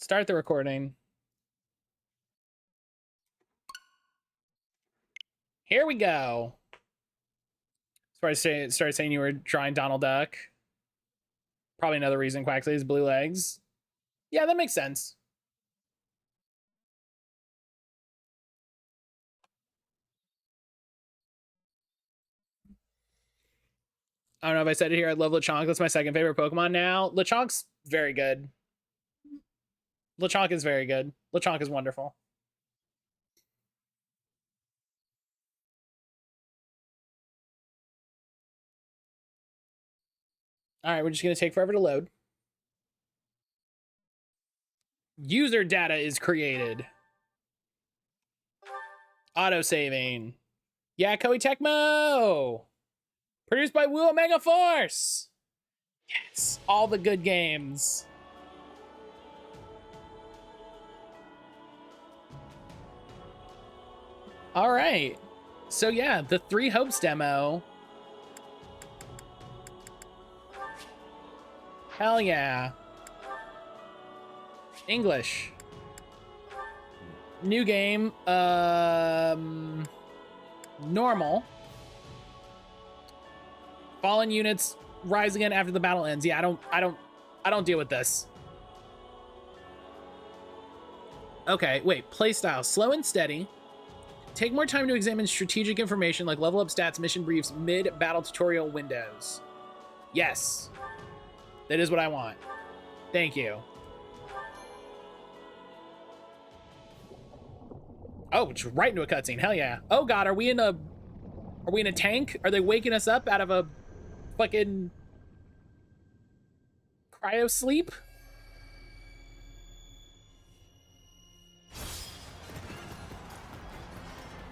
Start the recording. Here we go. Started saying you were drawing Donald Duck. Probably another reason Quaxley has blue legs. Yeah, that makes sense. I don't know if I said it here. I love Lechonk. That's my second favorite Pokemon now. Lechonk's very good. Lechonk is very good. Lechonk is wonderful. All right, we're just going to take forever to load. User data is created. Auto-saving. Yeah, Koei Tecmo! Produced by Wu Omega Force! Yes, all the good games. All right. So yeah, the Three Hopes demo. Hell yeah. English. New game. Normal. Fallen units rise again after the battle ends. Yeah, I don't deal with this. Okay, wait. Playstyle. Slow and steady. Take more time to examine strategic information like level up stats, mission briefs, mid-battle tutorial windows. Yes. That is what I want. Thank you. Oh, it's right into a cutscene. Hell yeah. Oh god, are we in a tank? Are they waking us up out of a fucking cryo sleep?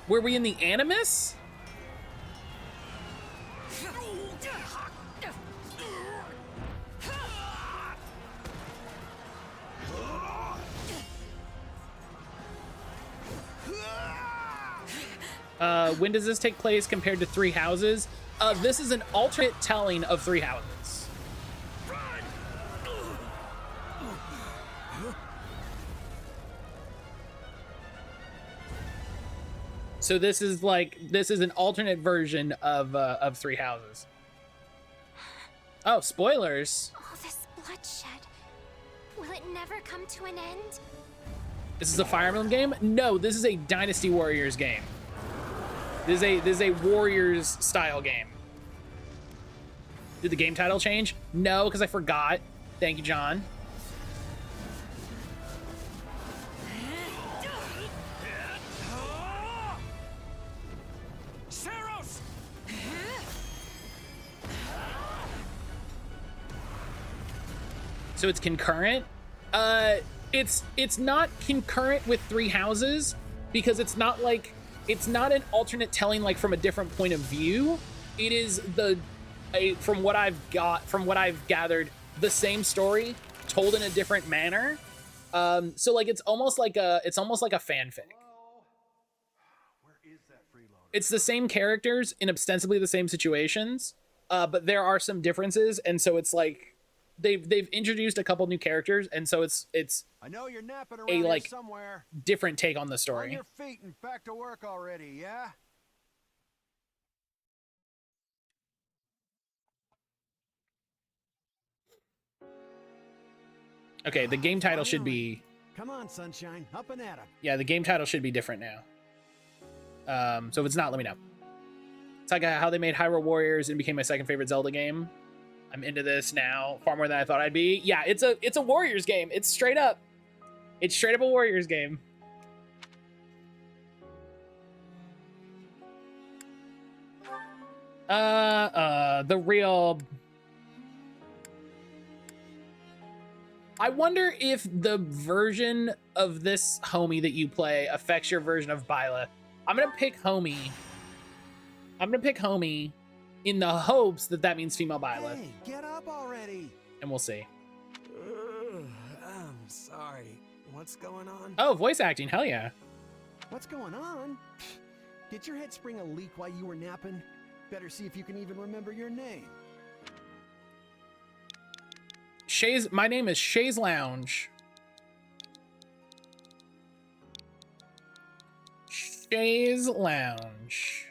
Were we in the Animus? When does this take place compared to Three Houses? This is an alternate telling of Three Houses. So this is an alternate version of Three Houses. Oh, spoilers. All this bloodshed. Will it never come to an end? This is a Fire Emblem game? No, this is a Dynasty Warriors game. This is a Warriors style game. Did the game title change? No, because I forgot. Thank you, John. So it's concurrent. It's not concurrent with Three Houses because it's not an alternate telling like from a different point of view. It is from what I've gathered, the same story told in a different manner. So like it's almost like a fanfic. It's the same characters in ostensibly the same situations, but there are some differences, and so it's like they've introduced a couple new characters, and so it's I know you're napping around a like somewhere. different take on the On story. your feet and back to work already, yeah? Okay, the game title should be Come on, sunshine, up and at 'em. yeah, the game title should be different now. So if it's not, let me know. It's like how they made Hyrule Warriors and became my second favorite Zelda game. I'm into this now far more than I thought I'd be. Yeah, it's a Warriors game. It's straight up a Warriors game. The real. I wonder if the version of this homie that you play affects your version of Byla. I'm gonna pick homie. In the hopes that means female Byla. Hey, get up already. And we'll see. I'm sorry. What's going on? Oh, voice acting. Hell yeah. What's going on? Did your head spring a leak while you were napping? Better see if you can even remember your name. My name is Shay's Lounge. Chaise Lounge.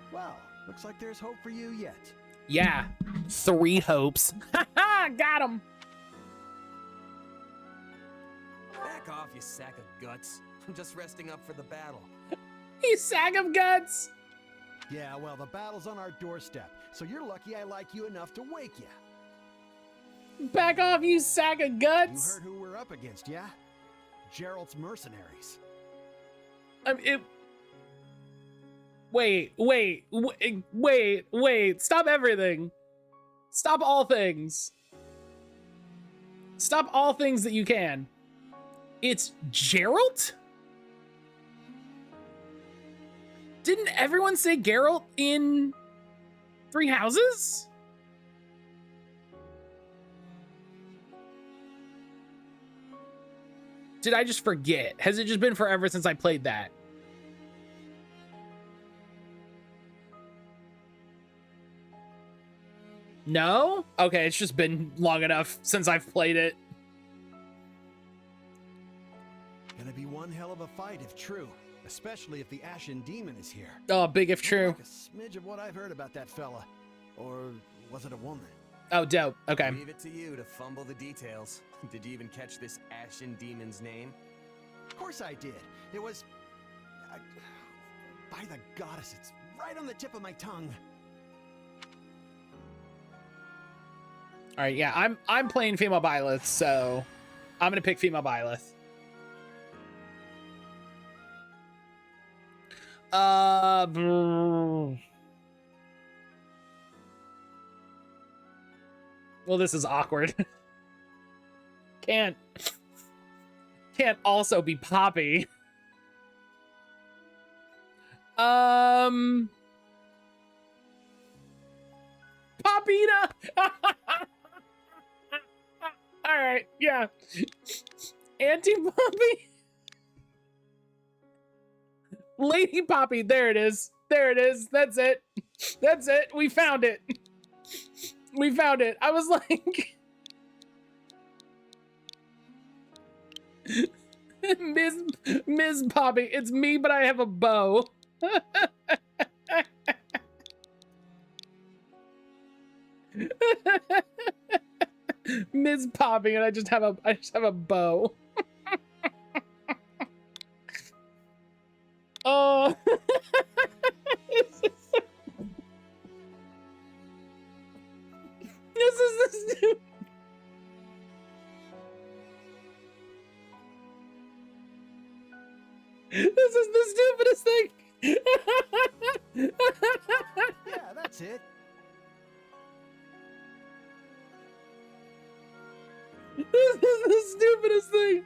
Well, looks like there's hope for you yet. Yeah, 3 hopes. Haha, got him. Back off, you sack of guts. I'm just resting up for the battle. You sack of guts. Yeah, well, the battle's on our doorstep, so you're lucky I like you enough to wake you. Back off, you sack of You guts. heard who we're up against, yeah? Gerald's mercenaries. Wait. Stop everything. Stop all things. Stop all things that you can. It's Gerald? Didn't everyone say Geralt in Three Houses? Did I just forget? Has it just been forever since I played that? No? Okay, it's just been long enough since I've played it. Gonna be one hell of a fight if true, especially if the Ashen Demon is here. Oh, big if true. Like a smidge of what I've heard about that fella. Or was it a woman? Oh, dope. Okay. Leave it to you to fumble the details. Did you even catch this Ashen Demon's name? Of course I did. It was... by the goddess, it's right on the tip of my tongue. All right, yeah, I'm playing female Byleth, so I'm gonna pick female Byleth. Well, this is awkward. Can't also be Poppy. Papita. All right, yeah. Auntie Poppy. Lady Poppy, there it is. There it is. That's it. That's it. We found it. We found it. I was like... Ms. Poppy, it's me, but I have a bow. Ms. Poppy, and I just have a bow. Oh. This is the stupidest thing. Yeah, that's it. This is the stupidest thing.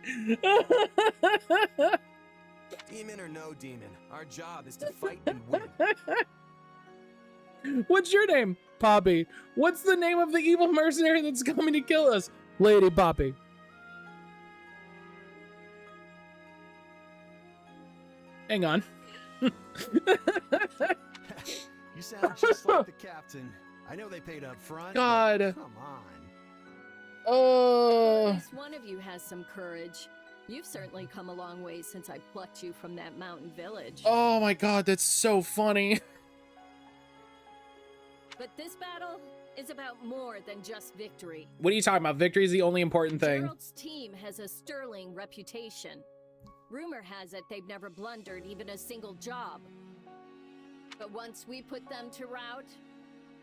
Demon or no demon, our job is to fight and win. What's your name? Poppy. What's the name of the evil mercenary that's coming to kill us? Lady Poppy. Hang on. You sound just like the captain. I know they paid up front. God. Come on. Oh. At least one of you has some courage. You've certainly come a long way since I plucked you from that mountain village. Oh my God, that's so funny. But this battle is about more than just victory. What are you talking about? Victory is the only important thing. Gerald's team has a sterling reputation. Rumor has it they've never blundered even a single job. But once we put them to rout,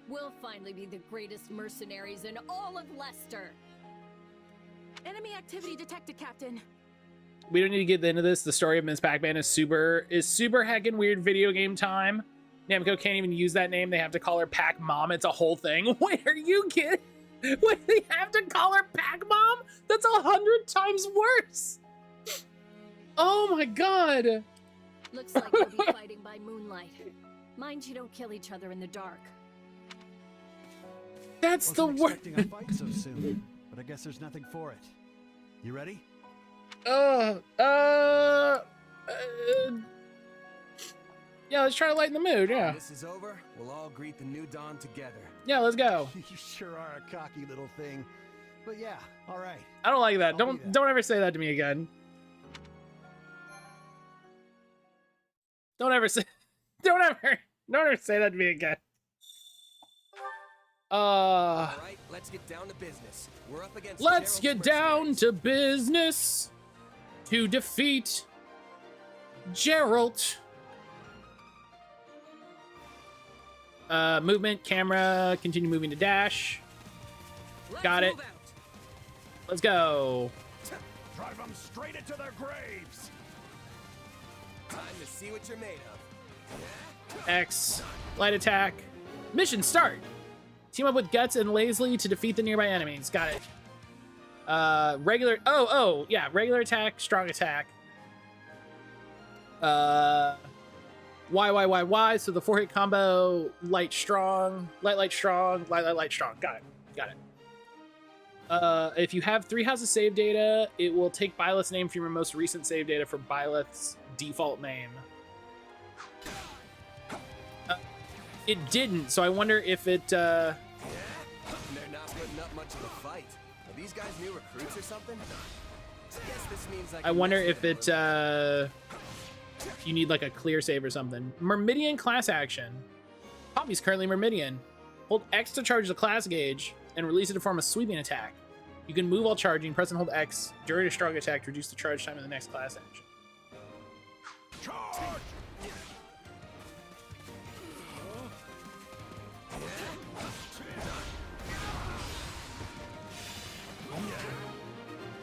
we'll finally be the greatest mercenaries in all of Leicester. Enemy activity detected, Captain. We don't need to get into this. The story of Ms. Pac-Man is super heckin' weird video game time. Namco can't even use that name. They have to call her Pac-Mom. It's a whole thing. Wait, are you kidding? Wait, they have to call her Pac-Mom? That's 100 times worse. Oh my God. Looks like we'll be fighting by moonlight. Mind you don't kill each other in the dark. That's the Wasn't worst. expecting a fight so soon, but I guess there's nothing for it. You ready? Yeah, let's try to lighten the mood, yeah. When this is over, we'll all greet the new dawn together. Yeah, let's go. You sure are a cocky little thing. But yeah, all right. I don't like that. I'll be there. Don't ever say that to me again. Don't ever say don't ever say that to me again. All right, let's get down to business. We're up against Let's Gerald's get down mercenaries. to business to defeat Gerald. Movement, camera, continue moving to dash. Got it. Move out. Let's go. Drive them straight into their graves. Time to see what you're made of. X, light attack. Mission start. Team up with Guts and Lazily to defeat the nearby enemies. Got it. Regular. Oh, yeah. Regular attack, strong attack. Y. So the 4-hit combo, light, strong, light, strong, light, strong. Got it. If you have 3 houses save data, it will take Byleth's name from your most recent save data for Byleth's default name. It didn't, so I wonder if it, They're not putting up much of a fight. Are these guys new recruits or something? Guess this means I wonder mess if with it, you need like a clear save or something. Myrmidian class action. Poppy's currently Myrmidian. Hold X to charge the class gauge and release it to form a sweeping attack. You can move while charging, press and hold X during a strong attack to reduce the charge time of the next class action. Charge!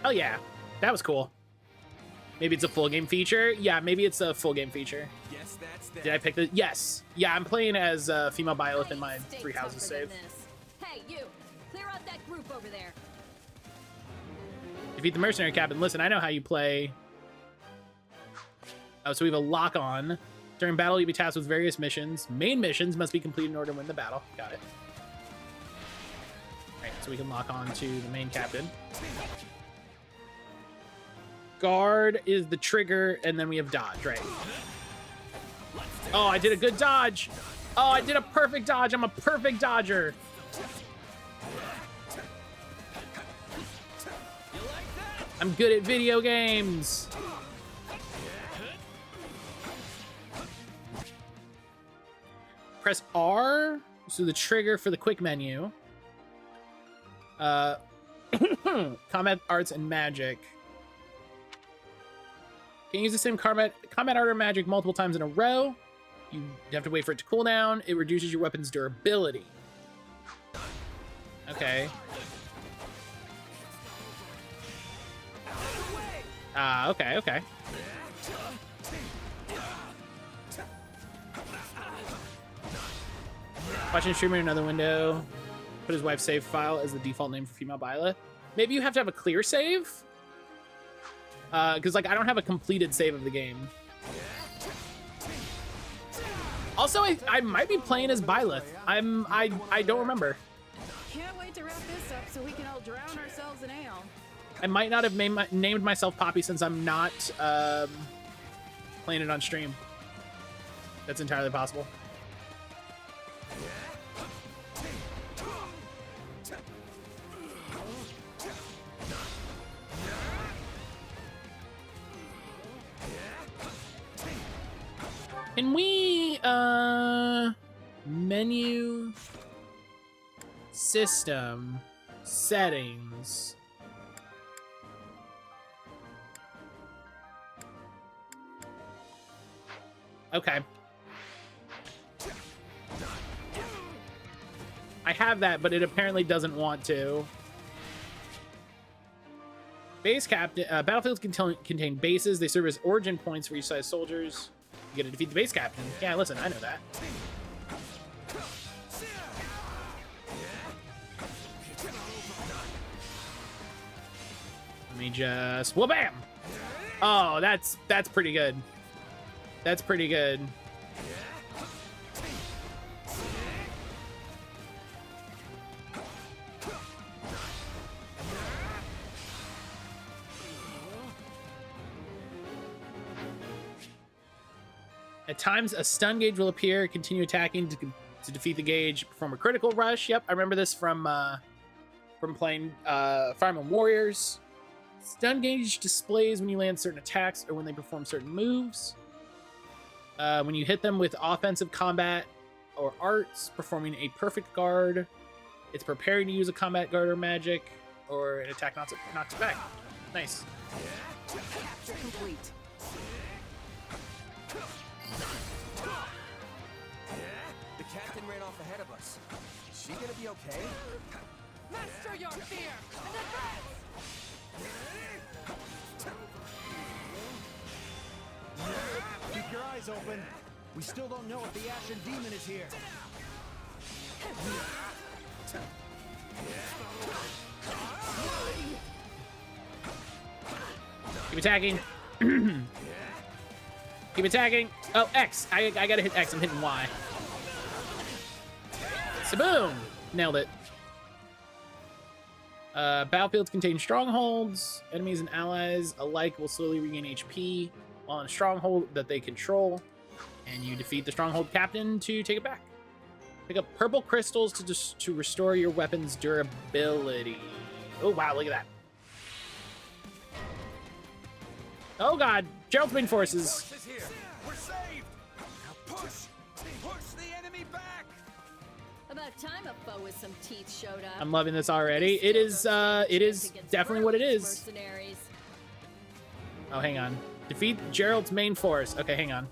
Oh yeah, that was cool. Maybe it's a full game feature. Yeah, maybe it's a full game feature. Guess that's that. Did I pick the? Yes. Yeah, I'm playing as female Byleth in my Stay 3 houses tougher than save. this. Hey, you! Clear out that group over there. Defeat the mercenary captain. Listen, I know how you play. Oh, so we have a lock on. During battle, you'll be tasked with various missions. Main missions must be completed in order to win the battle. Got it. Alright, so we can lock on to the main captain. Guard is the trigger, and then we have dodge, right? Oh, I did a good dodge. Oh, I did a perfect dodge. I'm a perfect dodger. I'm good at video games. Press R, so the trigger for the quick menu. Combat arts and magic. Can use the same combat art or magic multiple times in a row. You have to wait for it to cool down. It reduces your weapon's durability. Okay. Okay. Watching streamer in another window. Put his wife's save file as the default name for female Byleth. Maybe you have to have a clear save? Because, like, I don't have a completed save of the game. Also, I might be playing as Byleth. I don't remember. Can't wait to wrap this up so we can all drown ourselves in ale. I might not have named myself Poppy since I'm not playing it on stream. That's entirely possible. Can we, menu, system, settings. Okay. I have that, but it apparently doesn't want to. Base captain, battlefields contain bases. They serve as origin points for each size soldiers. You gotta defeat the base captain. Yeah, listen, I know that. Let me just, well, bam! Oh, that's pretty good. That's pretty good. At times, a stun gauge will appear. Continue attacking to defeat the gauge. Perform a critical rush. Yep, I remember this from playing Fire Emblem Warriors. Stun gauge displays when you land certain attacks or when they perform certain moves. When you hit them with offensive combat or arts, performing a perfect guard, it's preparing to use a combat guard or magic, or an attack knocks it back. Nice. Capture complete. The captain ran off ahead of us. Is she gonna be okay? Master your fear and advance! Keep your eyes open. We still don't know if the Ashen Demon is here. Keep attacking. Keep attacking. Oh, X. I gotta hit X. I'm hitting Y. Saboom! Nailed it. Battlefields contain strongholds. Enemies and allies alike will slowly regain HP while in a stronghold that they control. And you defeat the stronghold captain to take it back. Pick up purple crystals to restore your weapon's durability. Oh, wow, look at that. Oh, God. Gerald's main forces. Forces here. We're saved. Now push the enemy back. About time a foe with some teeth showed up. I'm loving this already. It is definitely what it is. Mercenaries. Oh, hang on. Defeat Gerald's main force. Okay, hang on.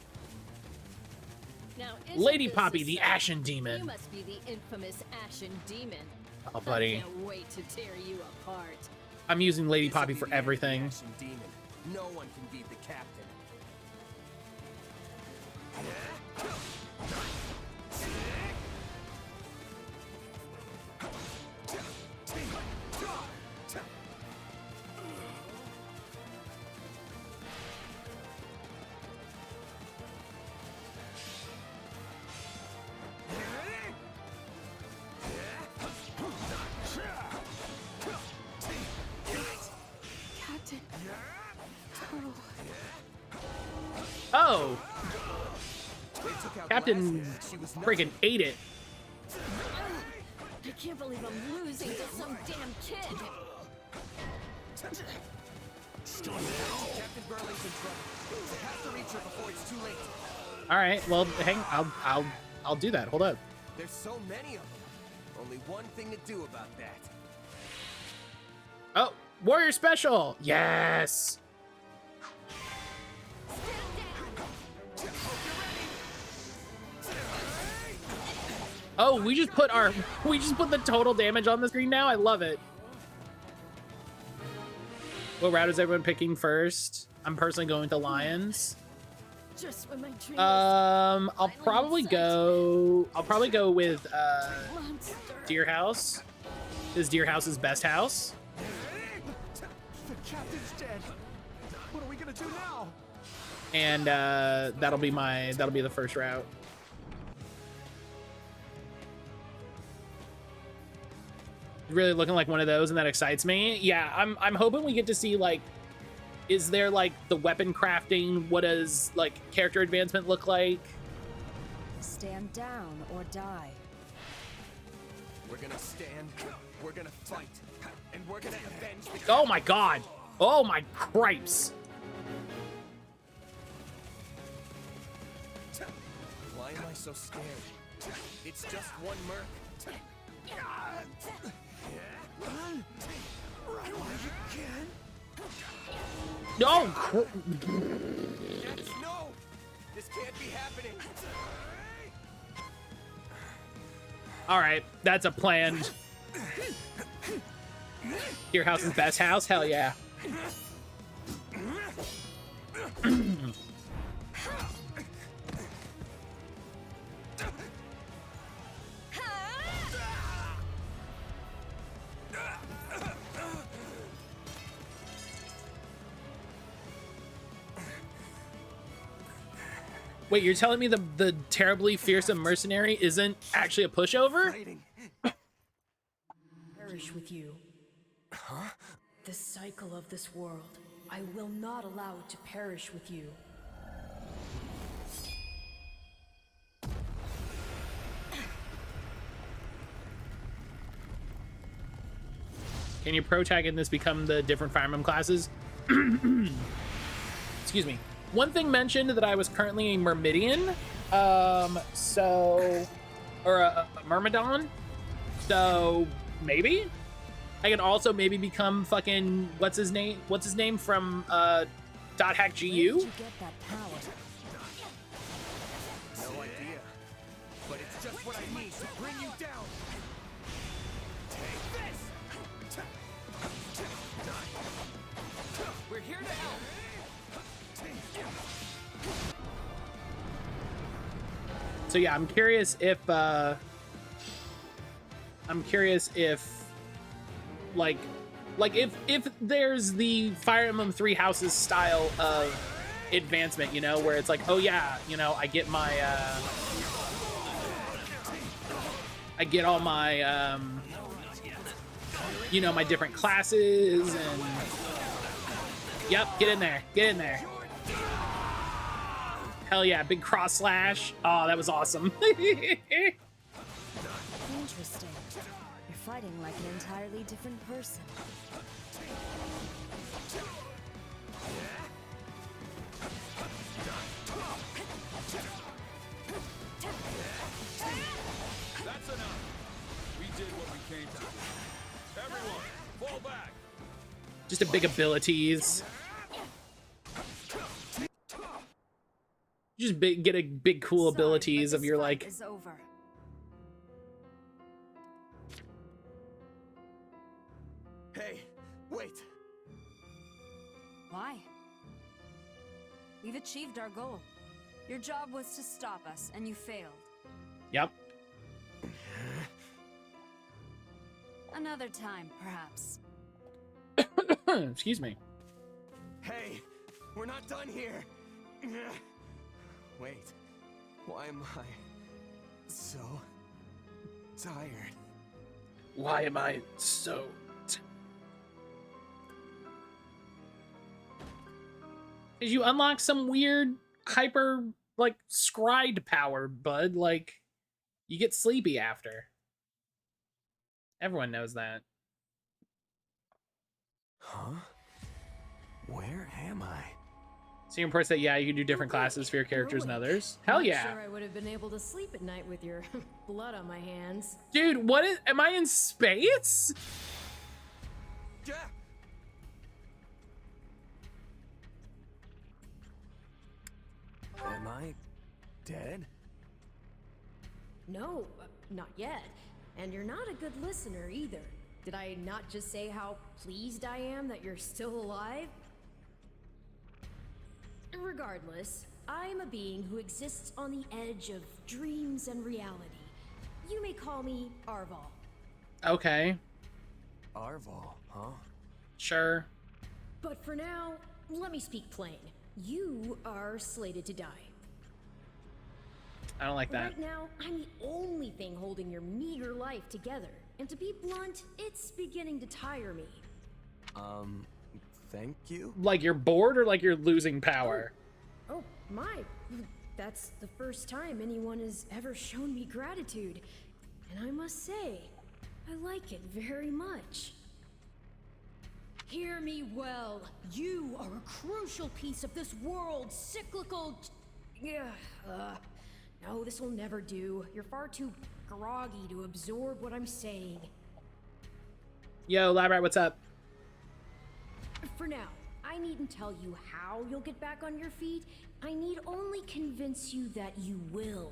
Now, isn't Lady this Poppy, a the sight? Ashen Demon. You must be the infamous Ashen Demon. Oh, buddy. I can't wait to tear you apart. I'm using Lady This'll Poppy be for the end of the everything. Ashen Demon. No one can beat the captain. Captain. Oh, They took out Captain Glasgow. She was nothing. freaking ate it. I can't believe I'm losing to some damn kid. Captain Burling's in trouble. We have to reach her before it's too late. All right, well, I'll do that. Hold up. There's so many of them. Only one thing to do about that. Oh, Warrior Special. Yes. Oh, we just put the total damage on the screen now. I love it. What route is everyone picking first? I'm personally going with the Lions. Just when my dream I'll probably go with monster. Deer House. This is Deer House's best house. The captain's dead. What are we gonna do now? And that'll be the first route. Really looking like one of those, and that excites me. Yeah, I'm hoping we get to see, like, is there like the weapon crafting? What does like character advancement look like? Stand down or die. We're gonna stand, we're gonna fight, and we're gonna avenge the Oh my god! Oh my cripes! Why am I so scared? It's just one merc. Run while you can. No! No! This can't be happening. All right, that's a planned. Your house's best house? Hell yeah. Wait, you're telling me the terribly fearsome mercenary isn't actually a pushover? Fighting. Perish with you. Huh? The cycle of this world. I will not allow it to perish with you. Can your pro tag in this become the different Fire Emblem classes? Excuse me. One thing mentioned that I was currently a Myrmidian, or a Myrmidon, so maybe I could also maybe become fucking what's his name from Dot Hack GU. Where did you get that power? No idea. But it's just what I need to bring you down. Take this! We're here to help. So yeah, I'm curious if like if there's the Fire Emblem Three Houses style of advancement, you know, where it's like, oh yeah, you know, I get my I get all my you know, my different classes and yep, get in there. Hell yeah, big cross slash. Oh, that was awesome. Interesting. You're fighting like an entirely different person. That's enough. We did what we came to do. Everyone, fall back. Just a big abilities. Just get a big cool abilities of your like. Is over. Hey, wait. Why? We've achieved our goal. Your job was to stop us, and you failed. Yep. Another time, perhaps. Excuse me. Hey, we're not done here. Wait, why am I so tired? Why am I so? Did you unlock some weird hyper like scryed power, bud? Like you get sleepy after. Everyone knows that. Huh? Where am I? Seeing reports that yeah, you can do different classes for your characters and others. Hell yeah. Not sure I would have been able to sleep at night with your blood on my hands. Dude, what is, am I in space? Yeah. Am I dead? No, not yet. And you're not a good listener either. Did I not just say how pleased I am that you're still alive? Regardless, I'm a being who exists on the edge of dreams and reality. You may call me Arval. Okay. Arval, huh? Sure. But for now, let me speak plain. You are slated to die. I don't like that. Right now, I'm the only thing holding your meager life together. And to be blunt, it's beginning to tire me. Thank you? Like you're bored or like you're losing power? Oh, my. That's the first time anyone has ever shown me gratitude. And I must say, I like it very much. Hear me well. You are a crucial piece of this world's cyclical... No, this will never do. You're far too groggy to absorb what I'm saying. Yo, Labrat, what's up? For now, I needn't tell you how you'll get back on your feet. I need only convince you that you will.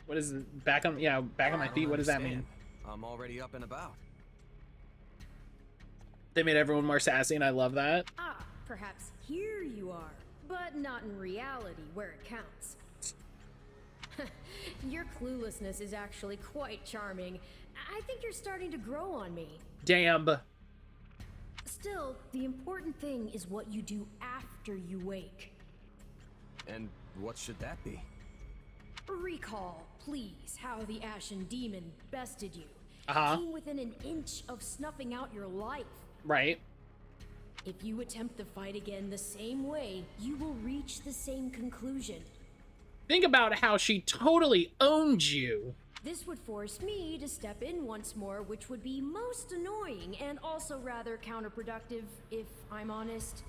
What is it? Back on my feet? What does that mean? I'm already up and about. They made everyone more sassy and I love that. Ah, perhaps here you are, but not in reality where it counts. Your cluelessness is actually quite charming. I think you're starting to grow on me. Damn. Still, the important thing is what you do after you wake. And what should that be? Recall, please, how the Ashen Demon bested you. Came within an inch of snuffing out your life. Right. If you attempt the fight again the same way, you will reach the same conclusion. Think about how she totally owned you. This would force me to step in once more, which would be most annoying and also rather counterproductive, if I'm honest.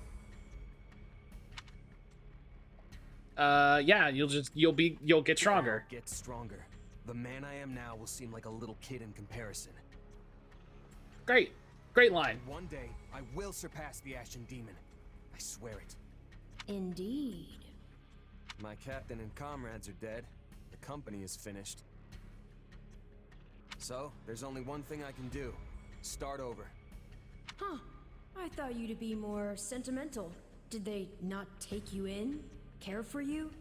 Yeah, you'll get stronger. I'll get stronger. The man I am now will seem like a little kid in comparison. Great line. One day, I will surpass the Ashen Demon. I swear it. Indeed. My captain and comrades are dead. The company is finished. So, there's only one thing I can do. Start over. Huh. I thought you to be more sentimental. Did they not take you in? Care for you?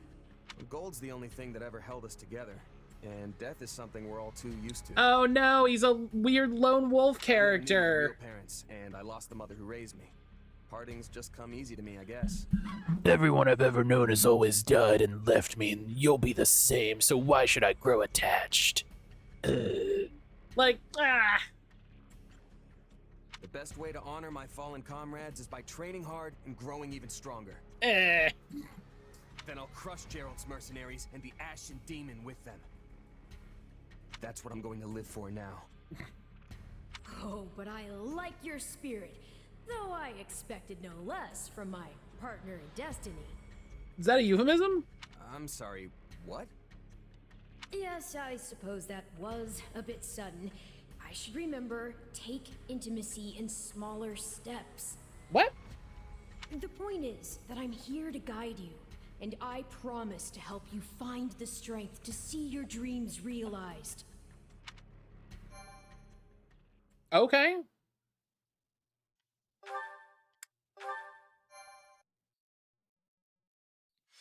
Gold's the only thing that ever held us together. And death is something we're all too used to. Oh no, he's a weird lone wolf I character. knew my real parents, and I lost the mother who raised me. Partings just come easy to me, I guess. Everyone I've ever known has always died and left me, and you'll be the same, so why should I grow attached? The best way to honor my fallen comrades is by training hard and growing even stronger. Eh. Then I'll crush Gerald's mercenaries and the Ashen Demon with them. That's what I'm going to live for now. Oh, but I like your spirit. Though I expected no less from my partner in destiny. Is that a euphemism? I'm sorry, what? Yes, I suppose that was a bit sudden. I should remember, take intimacy in smaller steps. What? The point is that I'm here to guide you, and I promise to help you find the strength to see your dreams realized. Okay.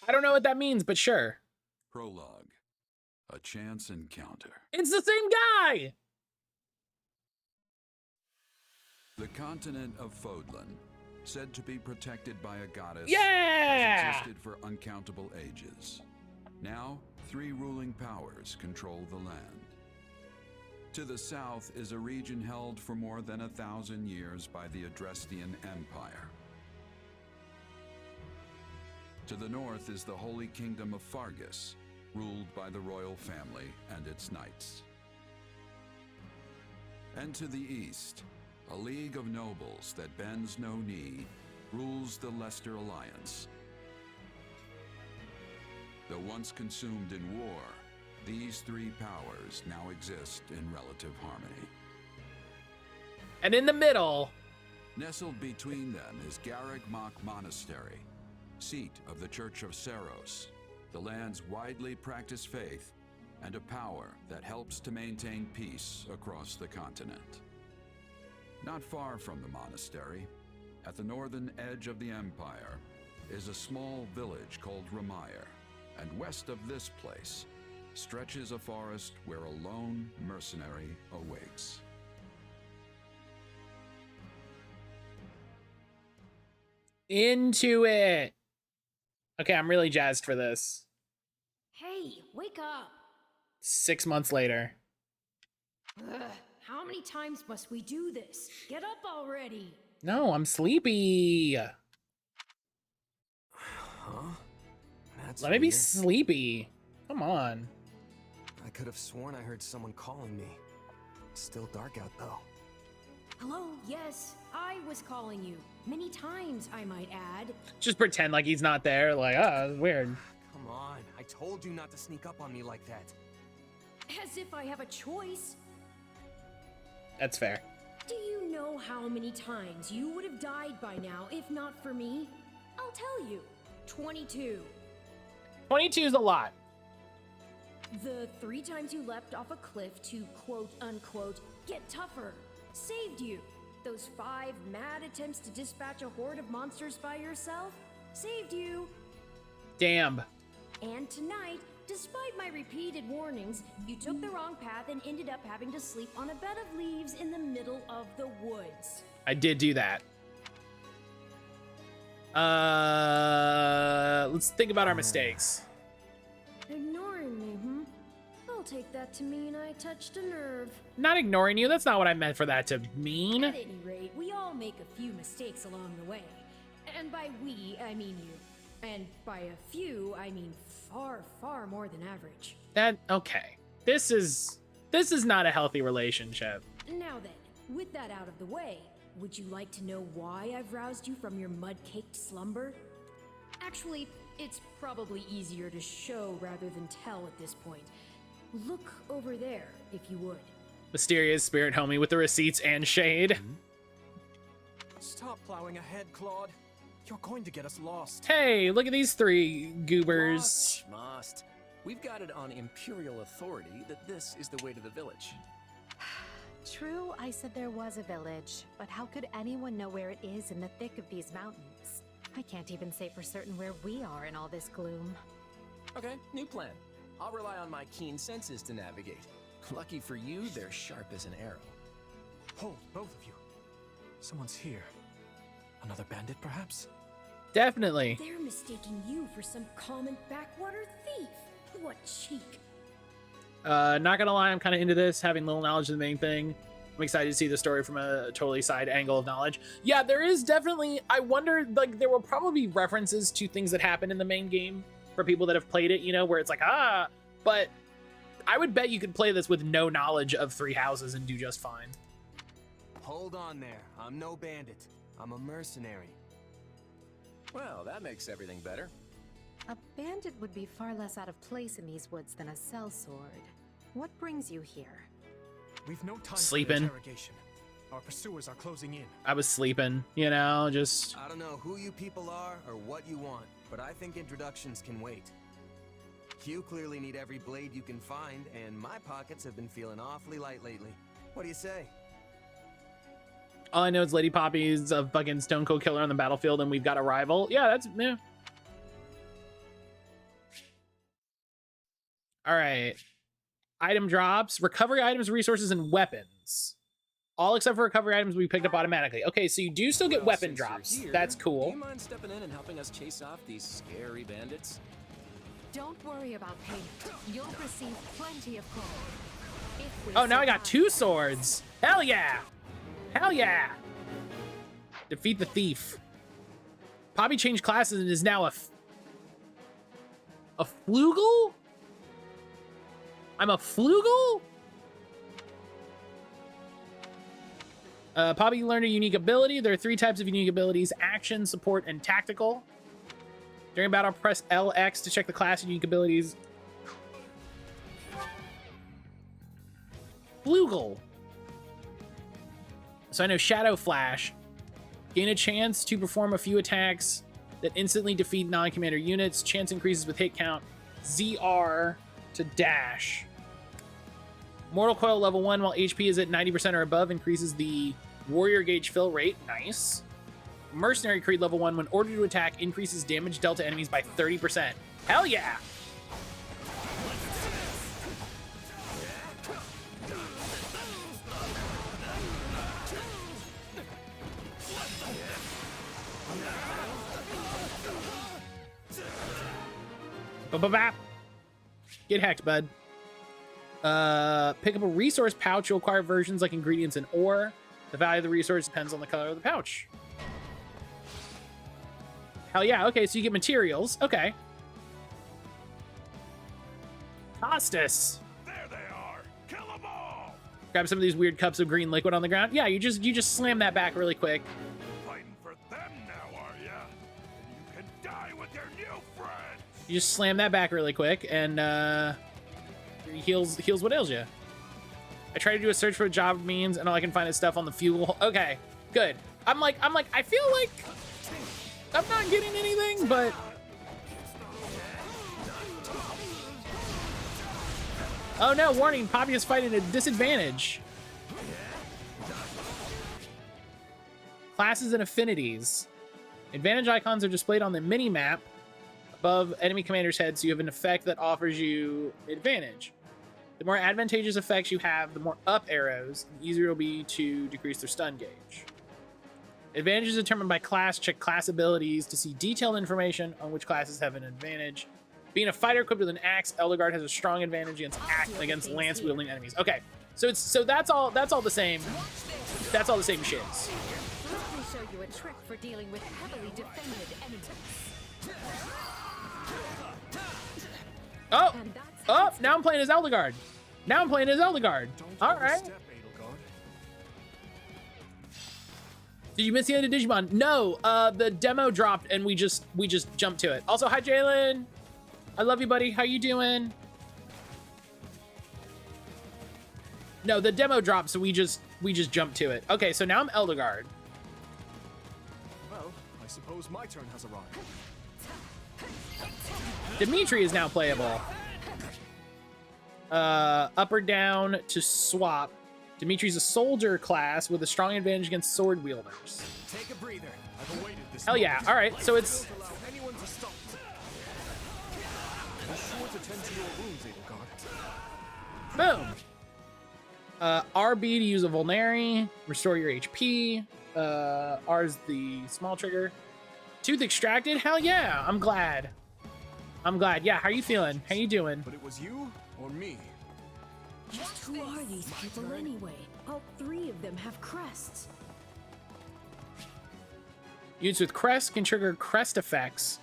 I don't know what that means, but sure. Prologue. A chance encounter. It's the same guy! The continent of Fodlan, said to be protected by a goddess, Yeah! has existed for uncountable ages. Now, 3 ruling powers control the land. To the south is a region held for more than 1,000 years by the Adrestian Empire. To the north is the Holy Kingdom of Fargus, ruled by the royal family and its knights. And to the east, a league of nobles that bends no knee rules the Leicester Alliance. Though once consumed in war, these 3 powers now exist in relative harmony. And in the middle... Nestled between them is Garreg Mach Monastery, seat of the Church of Seros, the land's widely practiced faith, and a power that helps to maintain peace across the continent. Not far from the monastery, at the northern edge of the empire, is a small village called Ramire, and west of this place stretches a forest where a lone mercenary awaits. Into it! Okay, I'm really jazzed for this. Hey, wake up! 6 months later. Ugh, how many times must we do this? Get up already! No, I'm sleepy. Huh? That's Let me be weird. sleepy. Come on. I could have sworn I heard someone calling me. It's still dark out though. Hello, yes, I was calling you. Many times, I might add. Just pretend like he's not there. Like, oh, it's weird. Come on, I told you not to sneak up on me like that. As if I have a choice. That's fair. Do you know how many times you would have died by now if not for me? I'll tell you. 22. 22 is a lot. The 3 times you leapt off a cliff to quote-unquote get tougher saved you. Those 5 mad attempts to dispatch a horde of monsters by yourself saved you. Damn. And tonight, despite my repeated warnings, you took the wrong path and ended up having to sleep on a bed of leaves in the middle of the woods. I did do that. Let's think about our mistakes. Ignoring me, I'll take that to mean I touched a nerve. Not ignoring you. That's not what I meant for that to mean. At any rate, we all make a few mistakes along the way. And by we, I mean you. And by a few, I mean far, far more than average. Okay. This is This is not a healthy relationship. Now then, with that out of the way, would you like to know why I've roused you from your mud-caked slumber? Actually, it's probably easier to show rather than tell at this point. Look over there, if you would. Mysterious spirit homie with the receipts and shade. Stop plowing ahead, Claude. You're going to get us lost. Hey, look at these three goobers. Must. We've got it on Imperial authority that this is the way to the village. True, I said there was a village, but how could anyone know where it is in the thick of these mountains? I can't even say for certain where we are in all this gloom. Okay, new plan. I'll rely on my keen senses to navigate. Lucky for you, they're sharp as an arrow. Hold, both of you. Someone's here. Another bandit, perhaps? Definitely. They're mistaking you for some common backwater thief. What cheek. Not gonna lie, I'm kind of into this, having little knowledge of the main thing. I'm excited to see the story from a totally side angle of knowledge. Yeah, there is definitely, I wonder, like, there will probably be references to things that happen in the main game for people that have played it, you know, where it's like, but I would bet you could play this with no knowledge of Three Houses and do just fine. Hold on there. I'm no bandit. I'm a mercenary. Well, that makes everything better. A bandit would be far less out of place in these woods than a sellsword. What brings you here? We've no time Sleeping. for interrogation. Our pursuers are closing in. I was sleeping, you know, just... I don't know who you people are or what you want, but I think introductions can wait. You clearly need every blade you can find, and my pockets have been feeling awfully light lately. What do you say? All I know is Lady Poppy's a fucking Stone Cold Killer on the battlefield and we've got a rival. Yeah, that's... yeah. All right. Item drops. Recovery items, resources, and weapons. All except for recovery items we picked up automatically. Okay, so you do still get weapon Since you're drops. here, That's Do cool. you mind stepping in and helping us chase off these scary bandits? Don't worry about payment. You'll receive plenty of gold. If we Oh, now I got survive. 2 swords. Hell yeah. Hell yeah. Defeat the thief. Poppy changed classes and is now a flugel? I'm a flugel? Poppy learned a unique ability. There are 3 types of unique abilities: action, support, and tactical. During battle, press LX to check the class and unique abilities. Flugel. So I know Shadow Flash. Gain a chance to perform a few attacks that instantly defeat non-commander units. Chance increases with hit count. ZR to dash. Mortal Coil level 1 while HP is at 90% or above increases the warrior gauge fill rate. Nice. Mercenary Creed level 1 when ordered to attack increases damage dealt to enemies by 30%. Hell yeah! Ba-ba-bap. Get hacked, bud. Pick up a resource pouch. You'll acquire versions like ingredients and ore. The value of the resource depends on the color of the pouch. Hell yeah. Okay, so you get materials. Okay. Costas. There they are. Kill them all. Grab some of these weird cups of green liquid on the ground. Yeah, you just slam that back really quick. Fighting for them now, are ya? You can die with your new friends. You just slam that back really quick and heals what ails you. I try to do a search for job means and all I can find is stuff on the fuel. Okay, good. I'm like, I feel like I'm not getting anything, but oh no, warning, Poppy is fighting at a disadvantage. Classes and affinities. Advantage icons are displayed on the mini-map above enemy commander's head, so you have an effect that offers you advantage. The more advantageous effects you have, the more up arrows, the easier it will be to decrease their stun gauge. Advantage is determined by class. Check class abilities to see detailed information on which classes have an advantage. Being a fighter equipped with an axe, Eldegard has a strong advantage against lance-wielding enemies. Okay, so that's all the same. That's all the same shits. Let me show you a trick for dealing with heavily defended enemies. Oh, now I'm playing as Eldegard. Now I'm playing as Eldegard. All right. Did you miss the end of Digimon? No, the demo dropped and we just jumped to it. Also, hi Jalen. I love you, buddy. How you doing? No, the demo dropped, so we just jumped to it. Okay, so now I'm Eldegard. Well, I suppose my turn has arrived. Dimitri is now playable. Up or down to swap. Dimitri's a soldier class with a strong advantage against sword wielders. Take a breather. I've awaited this. Hell yeah. All right, so it's... Don't allow anyone to stop me. Be sure to tend to your wounds, Edelgard. Boom. RB to use a Vulneri. Restore your HP. R's the small trigger. Tooth extracted? Hell yeah. I'm glad. Yeah, how are you feeling? How you doing? But it was you or me? Just who are these people anyway? All three of them have crests. Units with crest can trigger crest effects.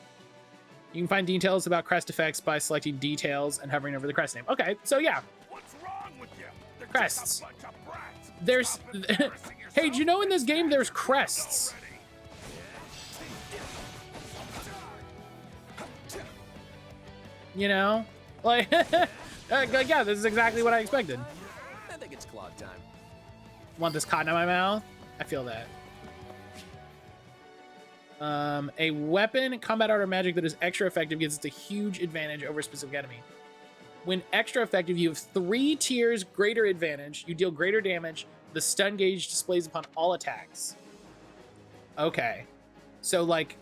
You can find details about crest effects by selecting details and hovering over the crest name. Okay, so yeah. What's wrong with you? Crests. There's... Hey, do you know in this game there's crests? You know? Like... yeah, this is exactly what I expected. I think it's clog time. Want this cotton in my mouth? I feel that. A weapon, combat art, or magic that is extra effective gives it a huge advantage over a specific enemy. When extra effective, you have 3 tiers greater advantage. You deal greater damage. The stun gauge displays upon all attacks. Okay. So, like...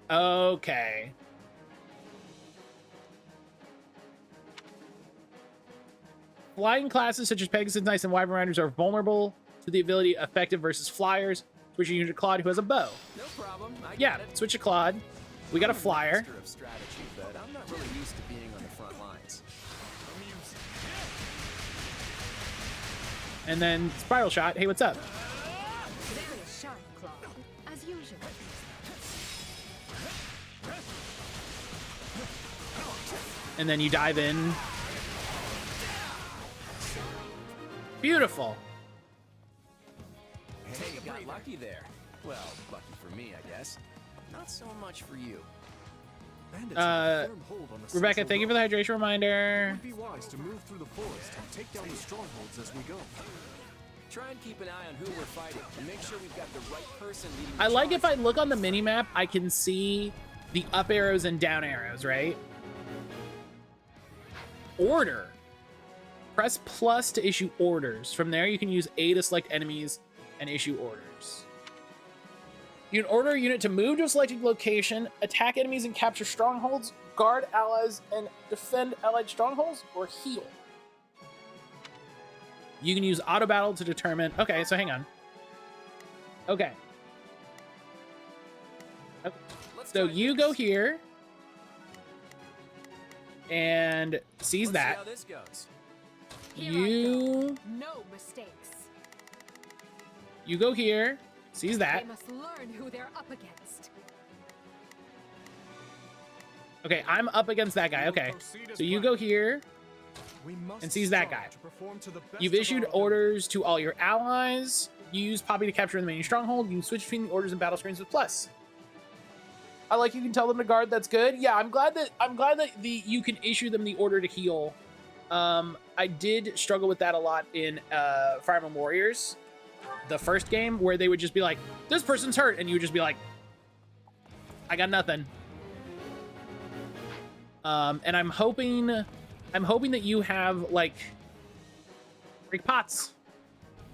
Okay. Flying classes such as Pegasus, Knights, and Wyvern Riders are vulnerable to the ability effective versus flyers. Switch your unit to Claude, who has a bow. No problem. Yeah, switch to Claude. We got a flyer. Of strategy, but I'm not really used to being on the front lines. And then Spiral Shot. Hey, what's up? Very sharp, Claude, as usual. And then you dive in. Beautiful. Hey, you got lucky there. Well, lucky for me, I guess. Not so much for you. Rebecca, thank you for the hydration reminder. It would be wise to move through the forest and take down the strongholds as we go. Try and keep an eye on who we're fighting and make sure we've got the right person leading the I like charge. if I look on the minimap, I can see the up arrows and down arrows, right? Order. Press plus to issue orders. From there, you can use A to select enemies and issue orders. You can order a unit to move to a selected location, attack enemies and capture strongholds, guard allies and defend allied strongholds, or heal. You can use auto battle to determine... Okay, so hang on. Okay. So you go here and seize that. See how this goes. You... No mistakes. You go here, seize that. They must learn who they're up against. Okay, I'm up against that guy. Okay, so you go here and seize that guy. You've issued orders to all your allies. You use Poppy to capture the main stronghold. You can switch between the orders and battle screens with plus. I like you can tell them to guard. That's good. Yeah, I'm glad that you can issue them the order to heal. I did struggle with that a lot in Fire Emblem Warriors, the first game, where they would just be like, "This person's hurt," and you would just be like, "I got nothing." And I'm hoping that you have like Rick Potts.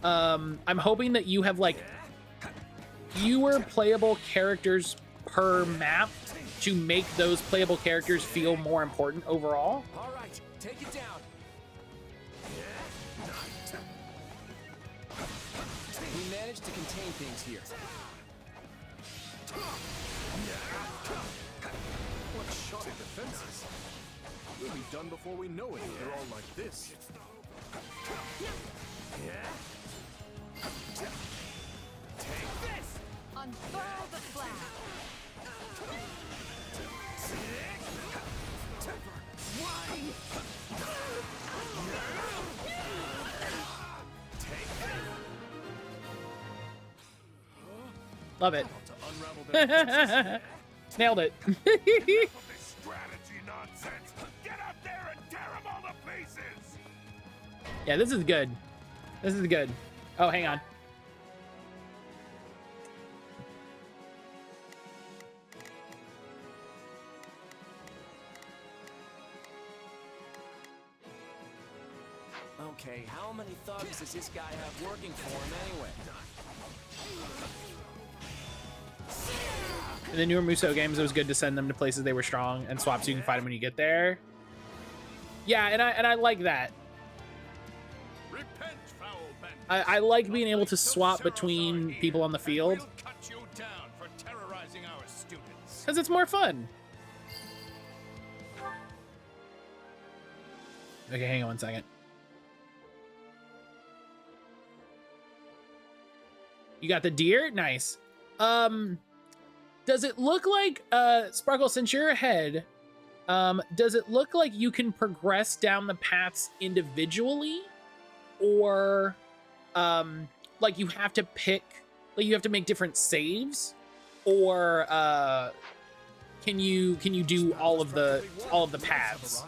I'm hoping that you have like fewer playable characters per map to make those playable characters feel more important overall. All right, take it down. We managed to contain things here. What shoddy defenses. We'll be done before we know it. They're all like this. Take this! Unfurl the flag. Love it. To unravel their Nailed it. strategy nonsense. Get up there and tear them all to pieces. Yeah, this is good. This is good. Oh, hang on. Okay, how many thugs does this guy have working for him anyway? In the newer Musou games, it was good to send them to places they were strong and swap so you can fight them when you get there. Yeah, and I like that. Repent, foul bandit. I like being able to swap between people on the field We'll cut you down for terrorizing our students. because it's more fun. Okay, hang on one second. You got the deer? Nice. Does it look like, Sparkle, since you're ahead, does it look like you can progress down the paths individually? Or, like you have to pick, like you have to make different saves? Or, can you do all of the paths?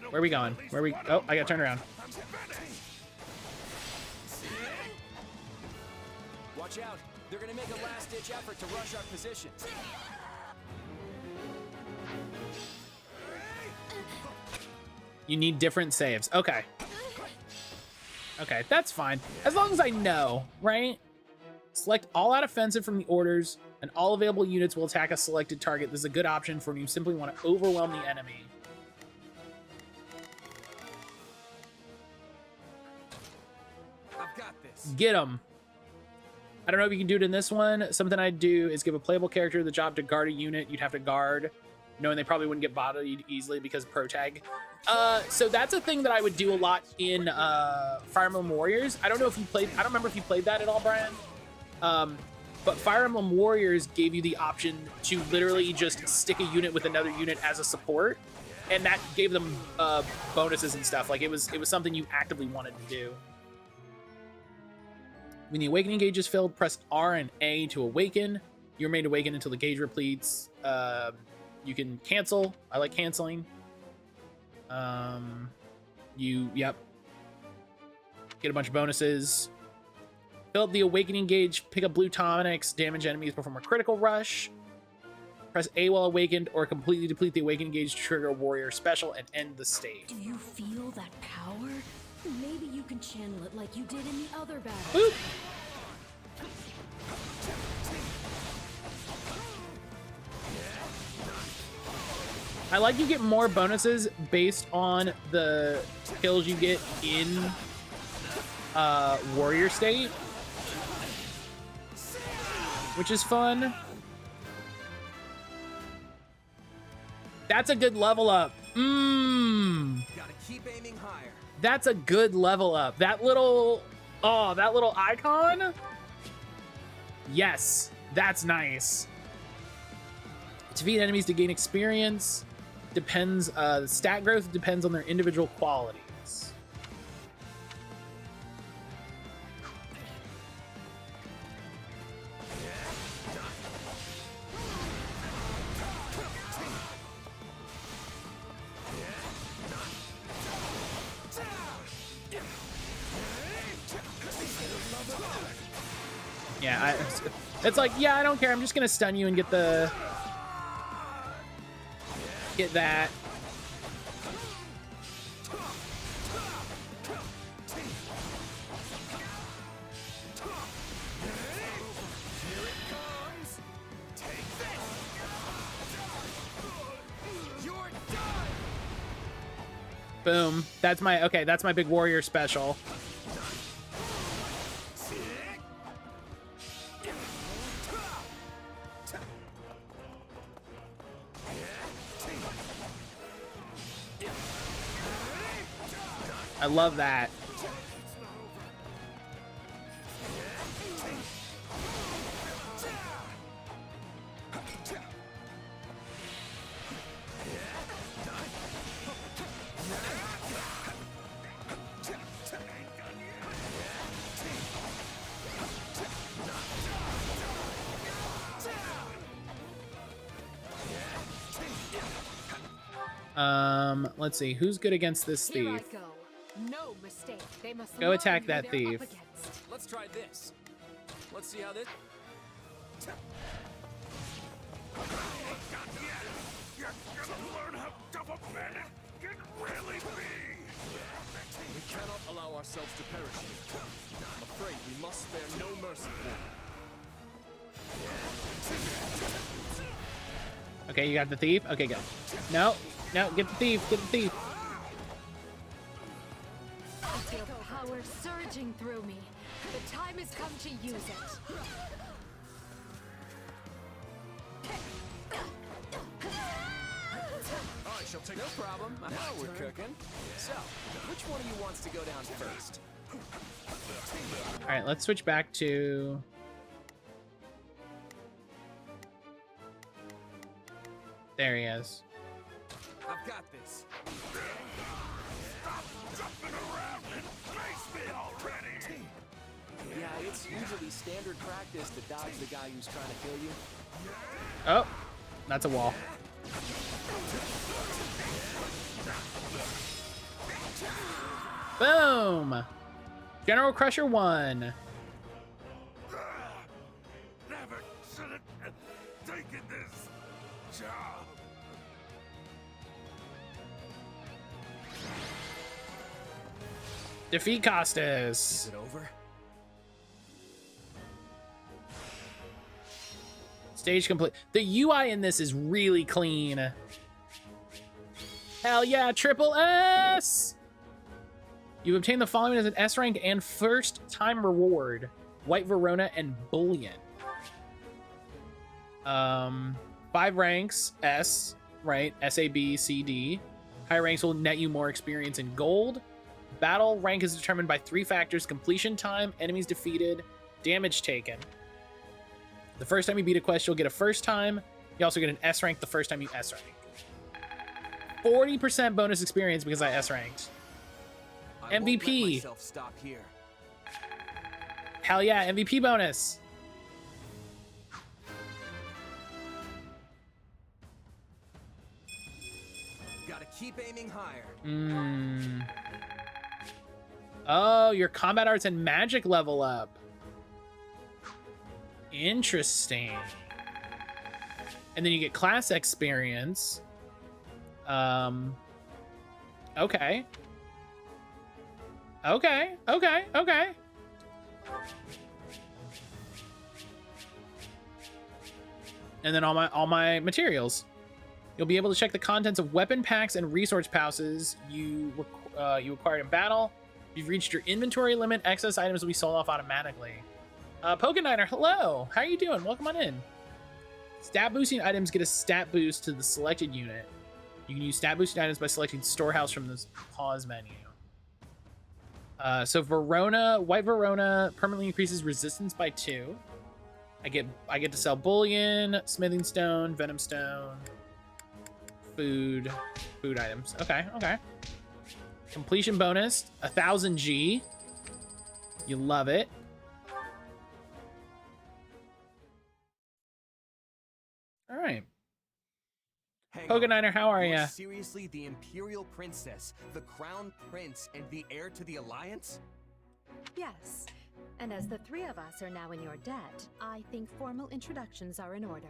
Where are we going? Where are we? Oh, I got turned around. Watch out. They're gonna make a last-ditch effort to rush our position. You need different saves. Okay. Okay, that's fine. As long as I know, right? Select all out offensive from the orders, and all available units will attack a selected target. This is a good option for when you simply want to overwhelm the enemy. I've got this. Get them. I don't know if you can do it in this one. Something I'd do is give a playable character the job to guard a unit you'd have to guard, knowing they probably wouldn't get bodied easily because pro tag. So that's a thing that I would do a lot in Fire Emblem Warriors. I don't know if you played, I don't remember if you played that at all, Brian. But Fire Emblem Warriors gave you the option to literally just stick a unit with another unit as a support, and that gave them bonuses and stuff. Like it was something you actively wanted to do. When the awakening gauge is filled, press R and A to awaken. You're made awaken until the gauge repletes. You can cancel. I like canceling. Yep. Get a bunch of bonuses. Fill up the awakening gauge, pick up blue tonics, damage enemies, perform a critical rush. Press A while awakened, or completely deplete the awakening gauge to trigger a warrior special and end the stage. Do you feel that power? Maybe you can channel it like you did in the other battle. Boop. I like you get more bonuses based on the kills you get in warrior state, which is fun. That's a good level up. Gotta keep aiming higher. That's a good level up. That little icon. Yes, that's nice. Defeat enemies to gain experience. Depends, the stat growth depends on their individual qualities. Yeah, it's like, yeah, I don't care. I'm just gonna stun you and get that. Boom. That's my big warrior special. I love that. Let's see. Who's good against this Here I thief? go. No mistake. They must Go learn attack who that they're thief. up against. Let's try this. Let's see how this. We cannot allow ourselves to perish here. I'm afraid we must spare no mercy for them. Okay, you got the thief? Okay, good. No, no, get the thief, get the thief. I feel power surging through me. The time has come to use it. I shall take No problem. Now we're cooking. So, which one of you wants to go down first? All right, let's switch back to... There he is. I've got this. Stop jumping around and face me already! Yeah, it's usually standard practice to dodge the guy who's trying to kill you. Oh, that's a wall. Boom! General Crusher 1. Never should have taken this job. Defeat Costas. Is it over? Stage complete. The UI in this is really clean. Hell yeah, triple S! You obtain the following as an S rank and first time reward. White Verona and Bullion. 5 ranks, S, right? S, A, B, C, D. Higher ranks will net you more experience in gold. Battle rank is determined by 3 factors: completion time, enemies defeated, damage taken. The first time you beat a quest, you'll get a first time. You also get an S rank the first time you S rank. 40% bonus experience because I S ranked. I won't let MVP. myself stop here. Hell yeah, MVP bonus. Gotta keep aiming higher. Oh, your combat arts and magic level up. Interesting. And then you get class experience. Okay. Okay. And then all my materials. You'll be able to check the contents of weapon packs and resource pouches you acquired in battle. If you've reached your inventory limit, excess items will be sold off automatically. Pokeniner, hello. How are you doing? Welcome on in. Stat boosting items get a stat boost to the selected unit. You can use stat boosting items by selecting storehouse from this pause menu. So White Verona permanently increases resistance by 2. I get to sell bullion, smithing stone, venom stone, food items. Okay. Completion bonus, 1000 G. You love it. All right. Pokeniner, how are You're ya? seriously the Imperial Princess, the Crown Prince, and the heir to the Alliance? Yes. And as the 3 of us are now in your debt, I think formal introductions are in order.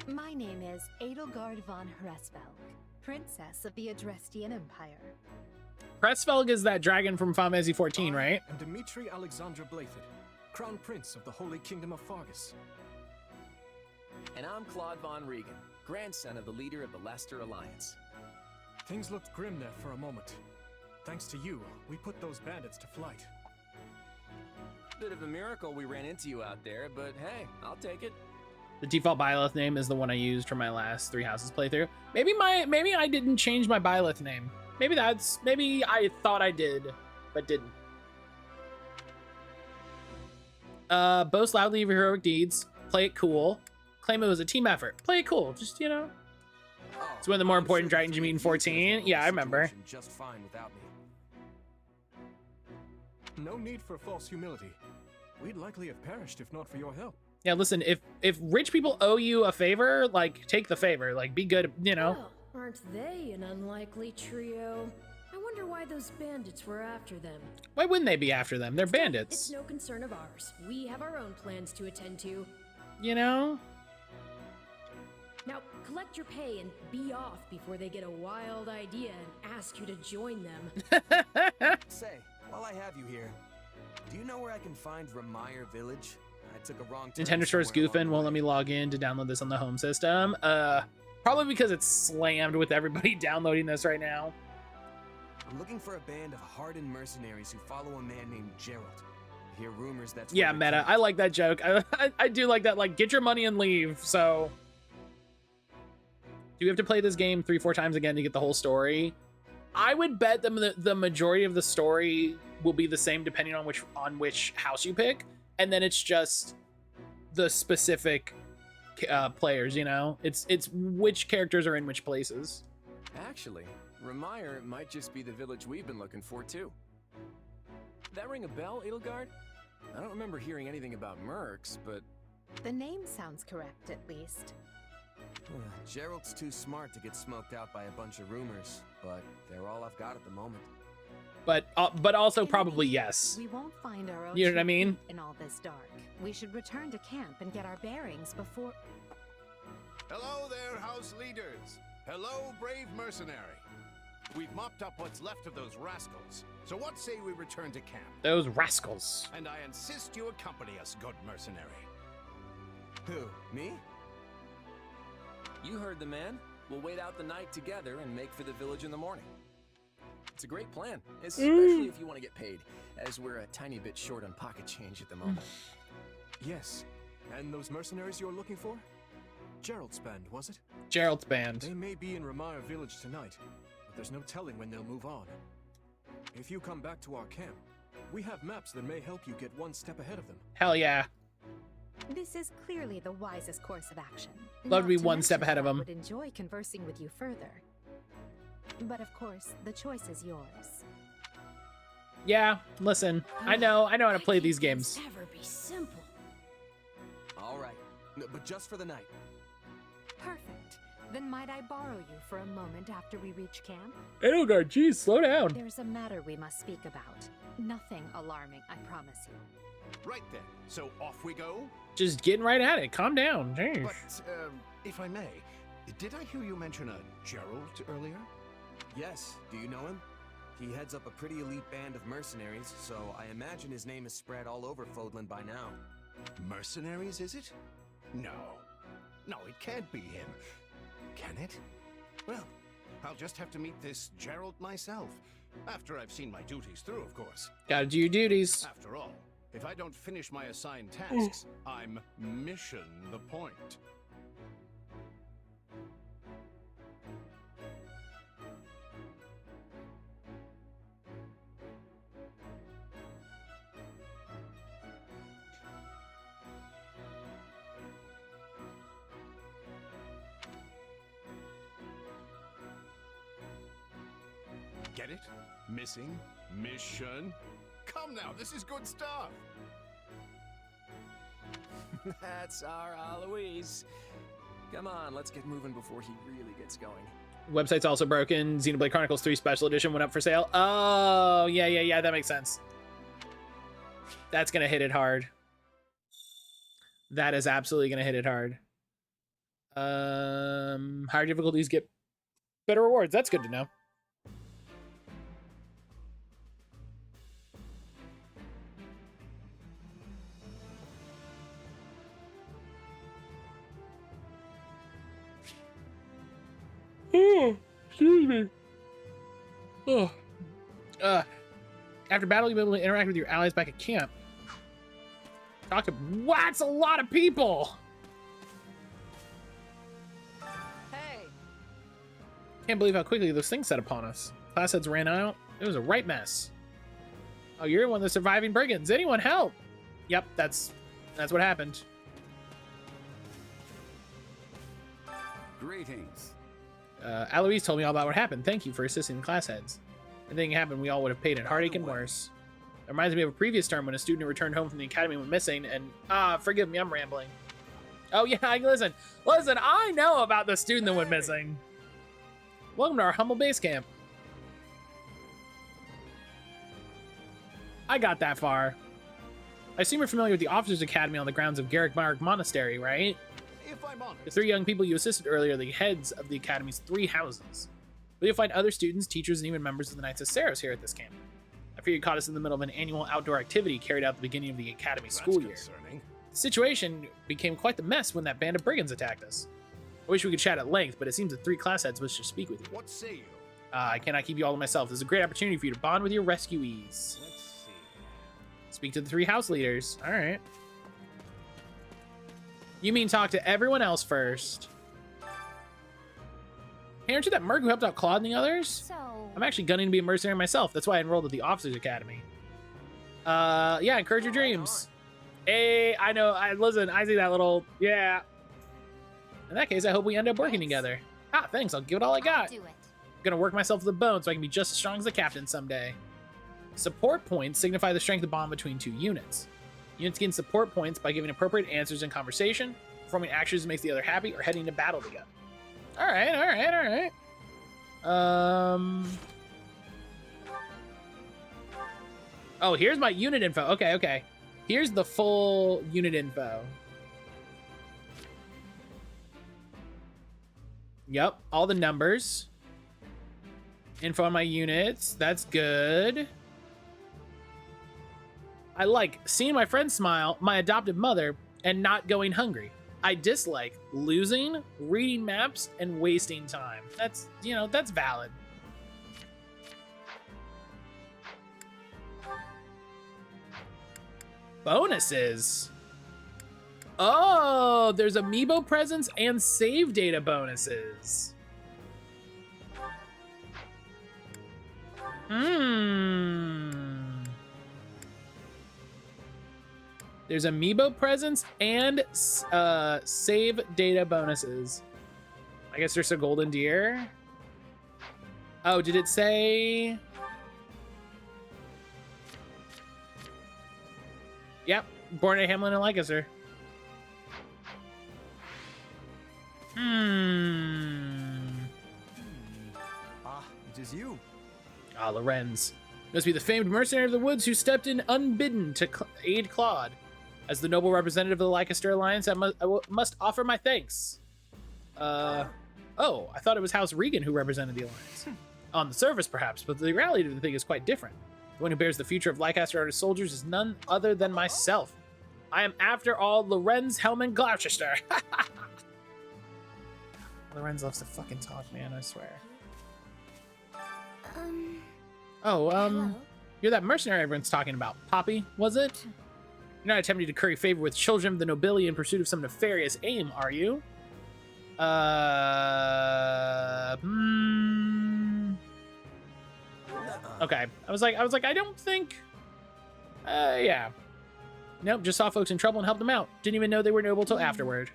My name is Edelgard von Hresvelg, Princess of the Adrestian Empire. Hresvelg is that dragon from Final Fantasy 14, right? And Dimitri Alexandra Blaithid, Crown Prince of the Holy Kingdom of Fargus. And I'm Claude von Regan, grandson of the leader of the Leicester Alliance. Things looked grim there for a moment. Thanks to you, we put those bandits to flight. Bit of a miracle we ran into you out there, but hey, I'll take it. The default Byleth name is the one I used for my last 3 houses playthrough. Maybe I didn't change my Byleth name. Maybe I thought I did, but didn't. Boast loudly of your heroic deeds. Play it cool. Claim it was a team effort. Play it cool. Just, you know. It's one of the more important dragons you meet in 14. Yeah, I remember. Just fine without me. No need for false humility. We'd likely have perished if not for your help. Yeah, listen, if rich people owe you a favor, like, take the favor. Like, be good, you know. Well, Aren't they an unlikely trio? I wonder why those bandits were after them. Why wouldn't they be after them? They're It's bandits. no concern of ours. We have our own plans to attend to. You know? Now, collect your pay and be off before they get a wild idea and ask you to join them. Say, while I have you here, do you know where I can find Ramire Village? I took a wrong turn. Nintendo Store's goofing, won't let me log in to download this on the home system. Probably because it's slammed with everybody downloading this right now. I'm looking for a band of hardened mercenaries who follow a man named Gerald. I hear rumors that's Yeah, meta. I like that joke. I do like that. Like, get your money and leave. So, do we have to play this game 3-4 times again to get the whole story? I would bet the majority of the story will be the same depending on which house you pick, and then it's just the specific players. You know, it's which characters are in which places. Actually, Ramire might just be the village we've been looking for, too. That ring a bell, Edelgard? I don't remember hearing anything about mercs, but... The name sounds correct, at least. Gerald's too smart to get smoked out by a bunch of rumors, but they're all I've got at the moment. But also probably yes. We won't find our own. You know what I mean? In all this dark, we should return to camp and get our bearings before. Hello there, house leaders. Hello, brave mercenary. We've mopped up what's left of those rascals. So what say we return to camp? Those rascals. And I insist you accompany us, good mercenary. Who? Me? You heard the man. We'll wait out the night together and make for the village in the morning. It's a great plan, especially if you want to get paid, as we're a tiny bit short on pocket change at the moment. Yes. And those mercenaries you're looking for? Gerald's band, was it? Gerald's band. They may be in Ramire Village tonight, but there's no telling when they'll move on. If you come back to our camp, we have maps that may help you get one step ahead of them. Hell yeah. This is clearly the wisest course of action. Love to be Not one step ahead of I him. would enjoy conversing with you further. But of course, the choice is yours. Yeah, listen. I know how to play these games. Ever be simple. All right, but just for the night. Perfect. Then might I borrow you for a moment after we reach camp? Edelgard, geez, slow down. There's a matter we must speak about. Nothing alarming, I promise you. Right then, so off we go? Just getting right at it. Calm down. Jeez. But, if I may, did I hear you mention a Gerald earlier? Yes, do you know him? He heads up a pretty elite band of mercenaries, so I imagine his name is spread all over Fodlan by now. Mercenaries, is it? No. No, it can't be him. Can it? Well, I'll just have to meet this Gerald myself. After I've seen my duties through, of course. Gotta do your duties. After all, if I don't finish my assigned tasks, I'm mission the point. Get it? Missing? Mission? Come now, this is good stuff! That's our Alois. Come on, let's get moving before he really gets going. Website's also broken. Xenoblade Chronicles 3 Special Edition went up for sale. Oh, yeah, that makes sense. That's gonna hit it hard. That is absolutely gonna hit it hard. Higher difficulties get better rewards. That's good to know. Oh, excuse me. Oh. After battle, you'll be able to interact with your allies back at camp. Talk to... Wow, that's a lot of people! Hey! Can't believe how quickly those things set upon us. Class heads ran out. It was a right mess. Oh, you're one of the surviving brigands. Anyone help? Yep, that's what happened. Greetings. Alois told me all about what happened. Thank you for assisting the class heads. If anything happened, we all would have paid it heartache and worse. It reminds me of a previous term when a student who returned home from the academy went missing and... forgive me, I'm rambling. Oh, yeah, listen, I know about the student that went missing. Welcome to our humble base camp. I got that far. I assume you're familiar with the Officers Academy on the grounds of Garrick Monastery, right? If I'm honest. The 3 young people you assisted earlier are the heads of the Academy's 3 houses. But you'll find other students, teachers, and even members of the Knights of Saros here at this camp. I fear you caught us in the middle of an annual outdoor activity carried out at the beginning of the Academy school year. Concerning. The situation became quite the mess when that band of brigands attacked us. I wish we could chat at length, but it seems the 3 class heads wish to speak with you. What say you? I cannot keep you all to myself. This is a great opportunity for you to bond with your rescuees. Let's see. Speak to the 3 house leaders. All right. You mean talk to everyone else first? Hey, aren't you that merc who helped out Claude and the others? So... I'm actually gunning to be a mercenary myself. That's why I enrolled at the Officers Academy. Yeah, encourage your dreams. Hey, I know. Listen, I see that little... Yeah. In that case, I hope we end up working together. Ah, thanks. I'll give it all I got. I'll do it. I'm gonna work myself to the bone so I can be just as strong as the captain someday. Support points signify the strength of bond between 2 units. Units gain support points by giving appropriate answers in conversation, performing actions that makes the other happy, or heading to battle together. All right. Oh, here's my unit info. Okay. Here's the full unit info. Yep, all the numbers. Info on my units. That's good. I like seeing my friends smile, my adoptive mother, and not going hungry. I dislike losing, reading maps, and wasting time. That's, that's valid. Bonuses. Oh, there's amiibo presents and save data bonuses. There's amiibo presents and save data bonuses. I guess there's a golden deer. Oh, did it say? Yep, born at Hamlin and Lancaster. It is you. Ah, Lorenz. Must be the famed mercenary of the woods who stepped in unbidden to aid Claude. As the noble representative of the Lancaster Alliance, I must offer my thanks. Oh, I thought it was House Regan who represented the Alliance. On the surface, perhaps, but the reality of the thing is quite different. The one who bears the future of Lancaster and his soldiers is none other than myself. I am, after all, Lorenz Hellman Gloucester. Lorenz loves to fucking talk, man, I swear. Hello? You're that mercenary everyone's talking about. Poppy, was it? You're not attempting to curry favor with children of the nobility in pursuit of some nefarious aim, are you? Okay. I was like, I don't think... yeah. Nope, just saw folks in trouble and helped them out. Didn't even know they were noble till afterward.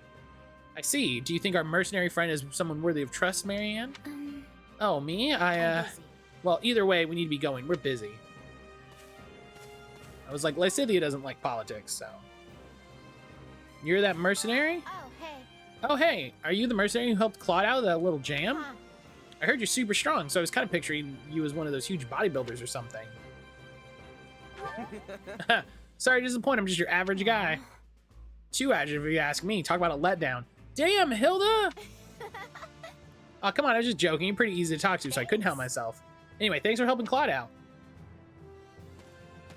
I see. Do you think our mercenary friend is someone worthy of trust, Marianne? Oh, me? I'm busy. Well, either way, we need to be going. We're busy. I was like, Lysithia doesn't like politics, so... You're that mercenary? Oh, hey. Oh, hey. Are you the mercenary who helped Claude out of that little jam? Huh. I heard you're super strong, so I was kind of picturing you as one of those huge bodybuilders or something. Sorry to disappoint, I'm just your average guy. Too average if you ask me. Talk about a letdown. Damn, Hilda! Oh, come on, I was just joking. You're pretty easy to talk to, so I couldn't help myself. Anyway, thanks for helping Claude out.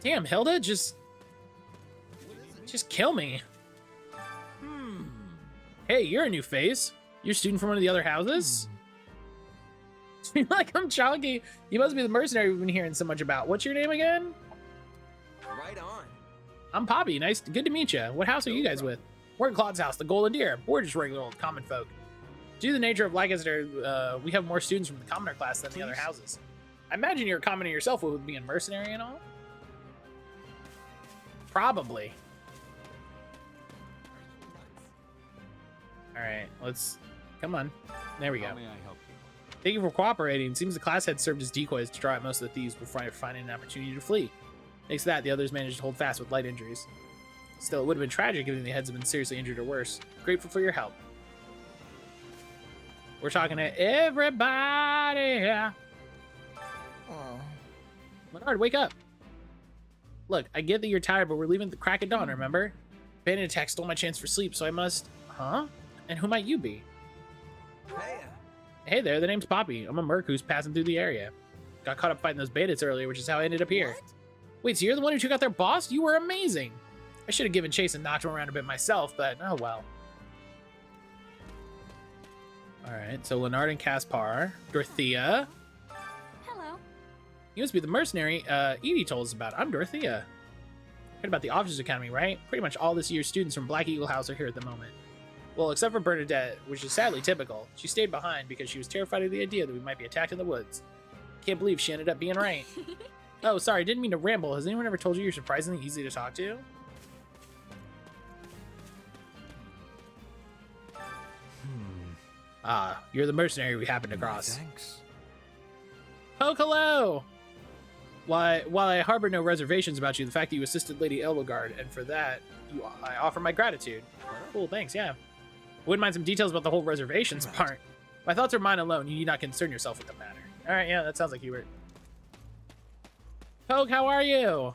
Damn, Hilda, just kill me. Hey, you're a new face. You're a student from one of the other houses? Seem like I'm chonky. You must be the mercenary we've been hearing so much about. What's your name again? Right on. I'm Poppy. Good to meet you. What house are you guys with? We're in Claude's house, the Golden Deer. We're just regular old common folk. Due to the nature of Lancaster, we have more students from the commoner class than the other houses. I imagine you're a commoner yourself with being mercenary and all? Probably. Alright, come on. There we go. How may I help you? Thank you for cooperating. Seems the class had served as decoys to draw out most of the thieves before finding an opportunity to flee. Thanks to that, the others managed to hold fast with light injuries. Still, it would have been tragic if the heads had been seriously injured or worse. Grateful for your help. We're talking to everybody. Leonard, wake up. Look, I get that you're tired, but we're leaving at the crack of dawn, remember? Bandit attack stole my chance for sleep, so I must... Huh? And who might you be? Hey there, the name's Poppy. I'm a merc who's passing through the area. Got caught up fighting those bandits earlier, which is how I ended up here. What? Wait, so you're the one who took out their boss? You were amazing. I should have given chase and knocked him around a bit myself, but oh well. Alright, so Leonard and Caspar. Dorothea. Hello. You must be the mercenary Edie told us about. I'm Dorothea. Heard about the Officers Academy, right? Pretty much all this year's students from Black Eagle House are here at the moment. Well, except for Bernadette, which is sadly typical. She stayed behind because she was terrified of the idea that we might be attacked in the woods. Can't believe she ended up being right. Oh, sorry, didn't mean to ramble. Has anyone ever told you you're surprisingly easy to talk to? Ah, you're the mercenary we happened across. Thanks. Oh, hello! While I harbor no reservations about you, the fact that you assisted Lady Edelgard, and for that, I offer my gratitude. Cool, thanks, yeah. Wouldn't mind some details about the whole reservations part. My thoughts are mine alone. You need not concern yourself with the matter. Alright, yeah, that sounds like Hubert. Poke, how are you?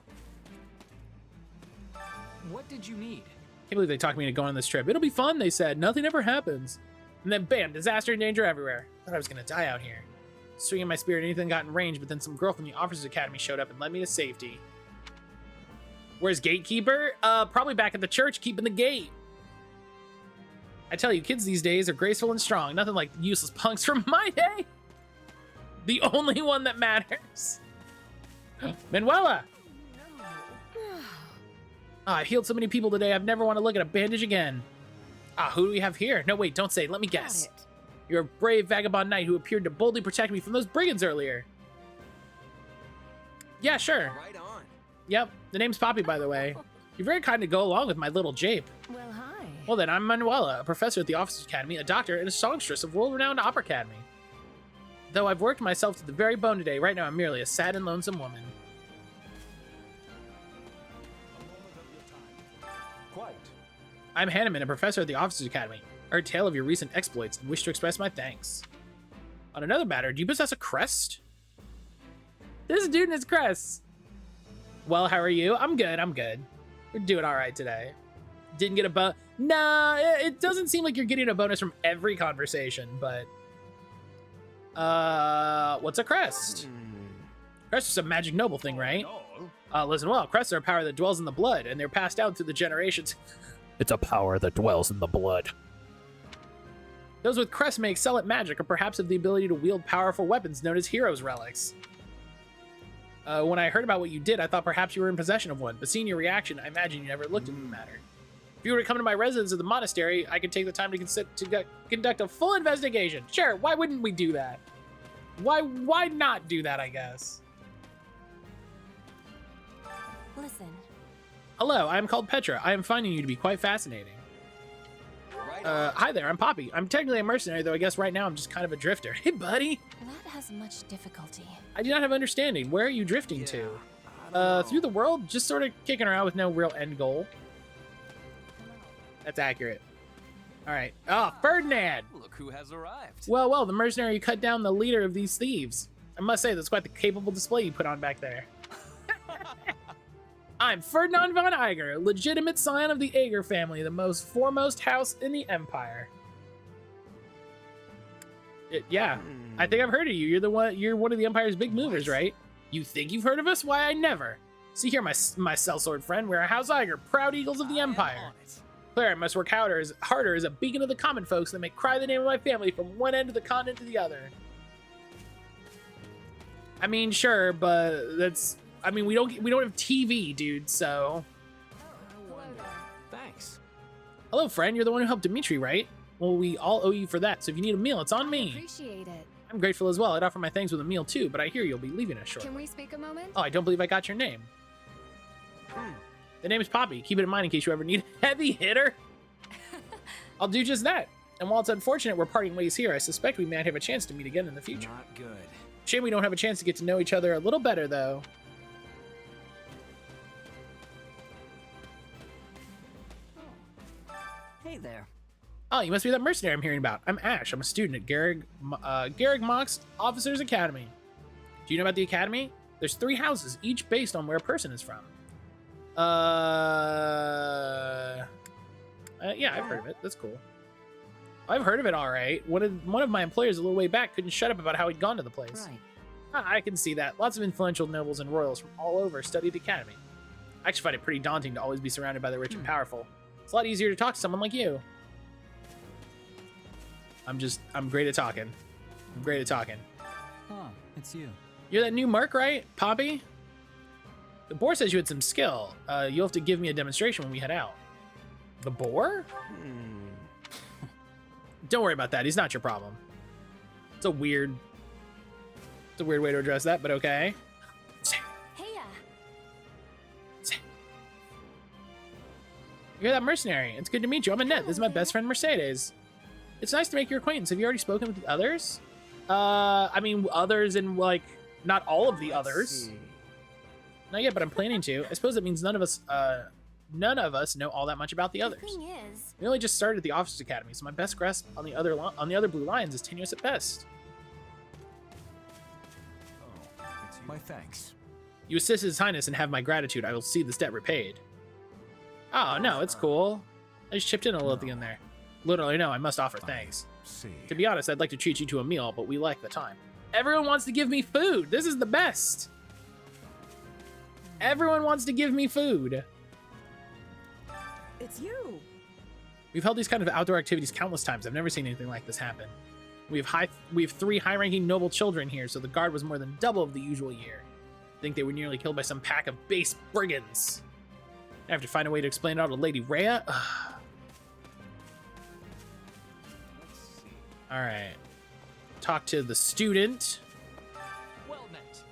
What did you need? Can't believe they talked me into going on this trip. It'll be fun, they said. Nothing ever happens. And then bam, disaster and danger everywhere. Thought I was gonna die out here. Swinging my spear and anything got in range, but then some girl from the Officers Academy showed up and led me to safety. Where's Gatekeeper? Probably back at the church, keeping the gate. I tell you, kids these days are graceful and strong. Nothing like useless punks from my day. The only one that matters. Manuela! I've healed so many people today, I've never want to look at a bandage again. Ah, who do we have here? No, wait, don't say. Let me guess. You're a brave vagabond knight who appeared to boldly protect me from those brigands earlier. Yeah, sure. Right on. Yep, the name's Poppy, by the way. You're very kind to go along with my little jape. Well, hi. Well then, I'm Manuela, a professor at the Officers Academy, a doctor, and a songstress of world-renowned opera academy. Though I've worked myself to the very bone today, right now I'm merely a sad and lonesome woman. Quite. I'm Hanneman, a professor at the Officers Academy. I heard tale of your recent exploits and wish to express my thanks. On another matter, do you possess a crest? This dude in his crest. Well, how are you? I'm good, I'm good. We're doing all right today. Didn't get a bonus. Nah, it doesn't seem like you're getting a bonus from every conversation, but... what's a crest? Crest is a magic noble thing, right? Listen well, crests are a power that dwells in the blood, and they're passed down through the generations. It's a power that dwells in the blood. Those with crests may excel at magic, or perhaps have the ability to wield powerful weapons known as heroes' relics. When I heard about what you did, I thought perhaps you were in possession of one, but seeing your reaction, I imagine you never looked into the matter. If you were to come to my residence at the monastery, I could take the time to conduct a full investigation. Sure, why wouldn't we do that? Why not do that, I guess? Listen. Hello, I am called Petra. I am finding you to be quite fascinating. Hi there, I'm Poppy. I'm technically a mercenary, though I guess right now I'm just kind of a drifter. Hey, buddy! That has much difficulty. I do not have understanding. Where are you drifting to? Through the world, just sort of kicking around with no real end goal. That's accurate. Alright. Oh, Ferdinand! Look who has arrived. Well, the mercenary who cut down the leader of these thieves. I must say, that's quite the capable display you put on back there. I'm Ferdinand von Eiger, legitimate scion of the Ager family, the most foremost house in the Empire. Yeah, I think I've heard of you. You're one of the Empire's big movers, right? You think you've heard of us? Why, I never. See here, my sellsword friend, we're a House Eiger, proud eagles of the Empire. Clear, I must work harder as a beacon of the common folks that may cry the name of my family from one end of the continent to the other. I mean, sure, but that's... I mean, we don't have TV, dude, so... Thanks. Hello, friend. You're the one who helped Dimitri, right? Well, we all owe you for that, so if you need a meal, it's on me. I appreciate it. I'm grateful as well. I'd offer my thanks with a meal, too, but I hear you'll be leaving us shortly. Can we speak a moment? Oh, I don't believe I got your name. The name is Poppy. Keep it in mind in case you ever need a heavy hitter. I'll do just that. And while it's unfortunate we're parting ways here, I suspect we might have a chance to meet again in the future. Not good. Shame we don't have a chance to get to know each other a little better, though. Hey there. Oh, you must be that mercenary I'm hearing about. I'm Ash. I'm a student at Garrick Mock's Officers Academy. Do you know about the academy? There's 3 houses, each based on where a person is from. Yeah, I've heard of it. That's cool. I've heard of it, all right. One of my employers a little way back couldn't shut up about how he'd gone to the place. Right. I can see that. Lots of influential nobles and royals from all over studied the academy. I actually find it pretty daunting to always be surrounded by the rich and powerful. It's a lot easier to talk to someone like you. I'm great at talking. I'm great at talking. Oh, it's you. You're that new Mark, right? Poppy? The boar says you had some skill. You'll have to give me a demonstration when we head out. The boar? Don't worry about that. He's not your problem. It's a weird way to address that, but okay. Heya. You're that mercenary. It's good to meet you. I'm Annette. This is my best friend, Mercedes. It's nice to make your acquaintance. Have you already spoken with the others? I mean, others and, like, not all of the others. Not yet, but I'm planning to. I suppose it means none of us know all that much about the others. The thing is, We only just started at the Officers Academy, so my best grasp on the other Blue Lions is tenuous at best. My thanks. You assist His Highness and have my gratitude. I will see this debt repaid. Oh, no, it's cool. I just chipped in a little at the end there. Literally, no, I must offer thanks. To be honest, I'd like to treat you to a meal, but we lack the time. Everyone wants to give me food. This is the best. Everyone wants to give me food. It's you. We've held these kind of outdoor activities countless times. I've never seen anything like this happen. We have 3 high-ranking noble children here, so the guard was more than double of the usual year. I think they were nearly killed by some pack of base brigands. I have to find a way to explain it all to Lady Rhea. All right. Talk to the student. Well met.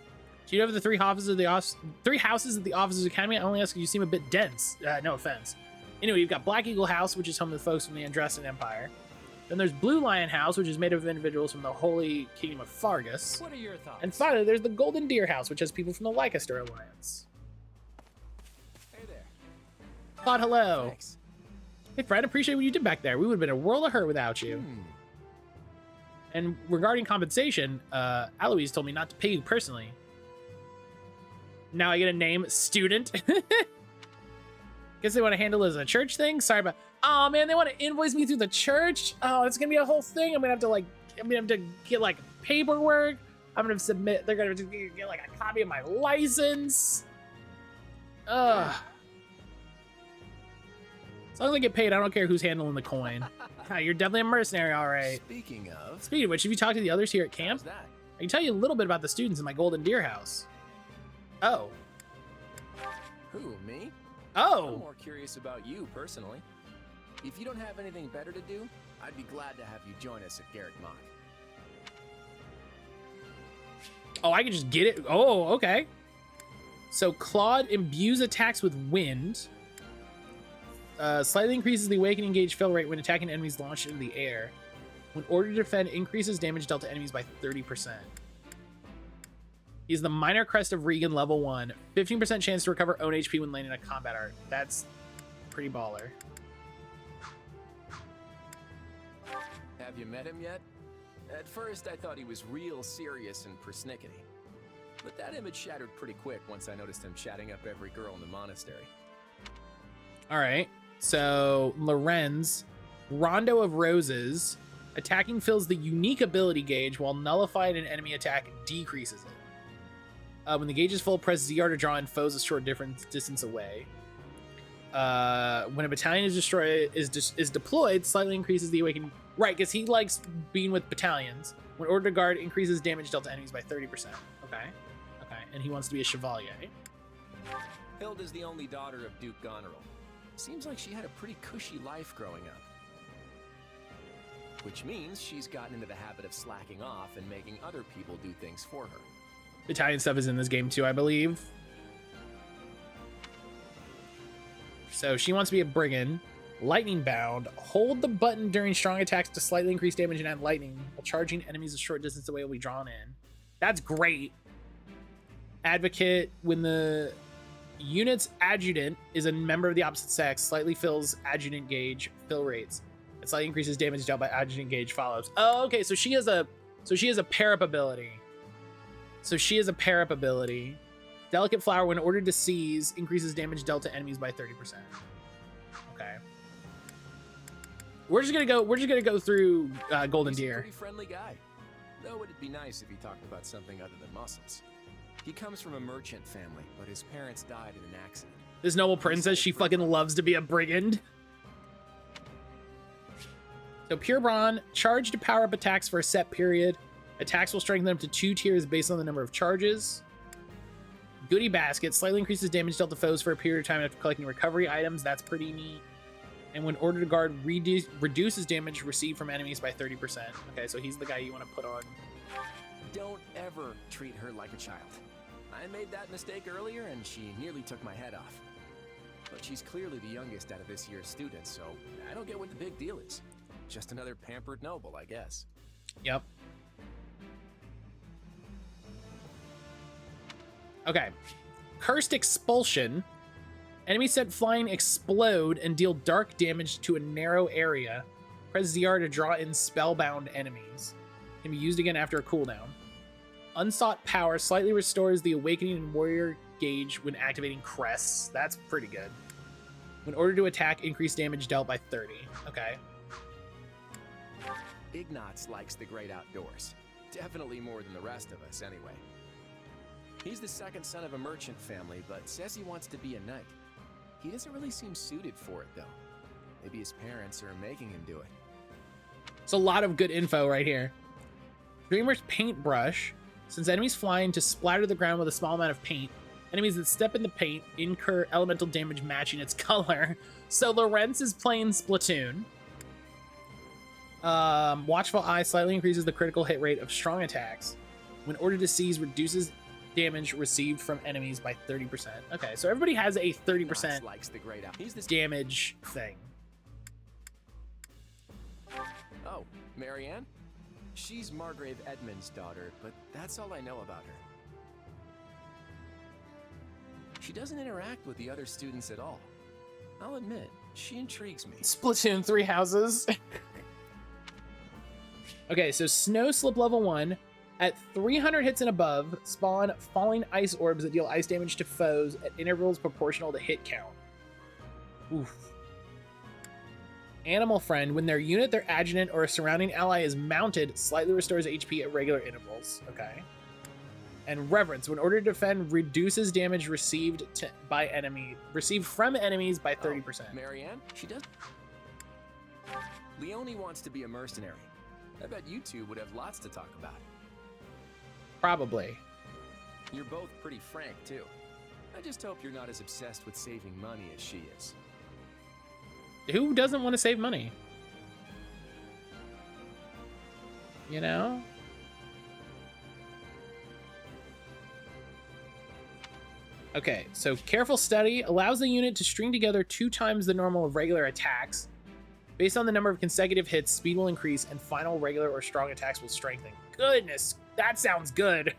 Do you have the 3 houses of the Officers Academy? I only ask because you seem a bit dense. No offense. Anyway, you've got Black Eagle House, which is home to the folks from the Andressen Empire. Then there's Blue Lion House, which is made up of individuals from the Holy Kingdom of Fargus. What are your thoughts? And finally, there's the Golden Deer House, which has people from the Leicester Alliance. Hey there. Claude, hello. Thanks. Hey, Fred, appreciate what you did back there. We would have been a world of hurt without you. And regarding compensation, Aloise told me not to pay you personally. Now I get a name, student. Guess they want to handle it as a church thing. Sorry about. Oh man, they want to invoice me through the church. Oh, it's gonna be a whole thing. I'm gonna have to get like paperwork. I'm gonna submit. They're gonna get like a copy of my license. Ugh. As long as I get paid, I don't care who's handling the coin. You're definitely a mercenary, all right. Speaking of which, have you talked to the others here at camp? how's that? I can tell you a little bit about the students in my Golden Deer House. Oh. Who, me? Oh. I'm more curious about you personally. If you don't have anything better to do, I'd be glad to have you join us at Garrick Mock. Oh, I can just get it. Oh, okay. So Claude imbues attacks with wind. Slightly increases the awakening gauge fill rate when attacking enemies launched into the air. When ordered to defend, increases damage dealt to enemies by 30%. He's the Minor Crest of Regan, level 1. 15% chance to recover own HP when landing a combat art. That's pretty baller. Have you met him yet? At first, I thought he was real serious and persnickety. But that image shattered pretty quick once I noticed him chatting up every girl in the monastery. All right. So, Lorenz, Rondo of Roses. Attacking fills the unique ability gauge, while nullifying an enemy attack decreases it. When the gauge is full, press ZR to draw in foes a short distance away. When a battalion is deployed, slightly increases the awakening. Right, because he likes being with battalions. When ordered to guard, increases damage dealt to enemies by 30%. Okay. And he wants to be a chevalier. Hilda's the only daughter of Duke Goneril. Seems like she had a pretty cushy life growing up. Which means she's gotten into the habit of slacking off and making other people do things for her. Battalion stuff is in this game too, I believe. So she wants to be a brigand. Lightning bound. Hold the button during strong attacks to slightly increase damage and add lightning, while charging enemies a short distance away will be drawn in. That's great. Advocate. When the unit's adjutant is a member of the opposite sex, slightly fills adjutant gauge fill rates. It slightly increases damage dealt by adjuvant gauge follows. Oh, okay, so she has a parap ability. Delicate Flower, when ordered to seize, increases damage dealt to enemies by 30%. Okay. We're just gonna go through Golden He's a Deer. pretty friendly guy. Though it'd be nice if he talked about something other than muscles. He comes from a merchant family, but his parents died in an accident. This noble princess, she fucking loves to be a brigand. So Pure Brawn, charge to power up attacks for a set period. Attacks will strengthen them to 2 tiers based on the number of charges. Goodie Basket, slightly increases damage dealt to foes for a period of time after collecting recovery items. That's pretty neat. And when ordered to guard, reduces damage received from enemies by 30%. Okay, so he's the guy you want to put on. Don't ever treat her like a child. I made that mistake earlier and she nearly took my head off. But she's clearly the youngest out of this year's students, so I don't get what the big deal is. Just another pampered noble, I guess. Yep. Okay. Cursed Expulsion. Enemies sent flying explode and deal dark damage to a narrow area. Press ZR to draw in spellbound enemies. Can be used again after a cooldown. Unsought Power slightly restores the Awakening and Warrior gauge when activating crests. That's pretty good. When ordered to attack, increase damage dealt by 30. Okay. Ignatz likes the great outdoors. Definitely more than the rest of us, anyway. He's the second son of a merchant family, but says he wants to be a knight. He doesn't really seem suited for it, though. Maybe his parents are making him do it. It's a lot of good info right here. Dreamer's Paintbrush. Since enemies flying to splatter the ground with a small amount of paint, enemies that step in the paint incur elemental damage matching its color. So Lorenz is playing Splatoon. Watchful Eye slightly increases the critical hit rate of strong attacks. When ordered to seize, reduces damage received from enemies by 30%. Okay, so everybody has a 30% damage thing. Oh, Marianne? She's Margrave Edmund's daughter, but that's all I know about her. She doesn't interact with the other students at all. I'll admit, she intrigues me. Splatoon 3 houses. Okay, so Snow Slip level 1. At 300 hits and above, spawn falling ice orbs that deal ice damage to foes at intervals proportional to hit count. Oof. Animal Friend, when their unit, their adjutant, or a surrounding ally is mounted, slightly restores HP at regular intervals. Okay. And Reverence, when ordered to defend, reduces damage received from enemies by 30%. Oh, Marianne? She does. Leonie wants to be a mercenary. I bet you two would have lots to talk about. Probably. You're both pretty frank, too. I just hope you're not as obsessed with saving money as she is. Who doesn't want to save money? You know? Okay, so Careful Study allows the unit to string together 2 times the normal of regular attacks. Based on the number of consecutive hits, speed will increase and final regular or strong attacks will strengthen. Goodness, that sounds good.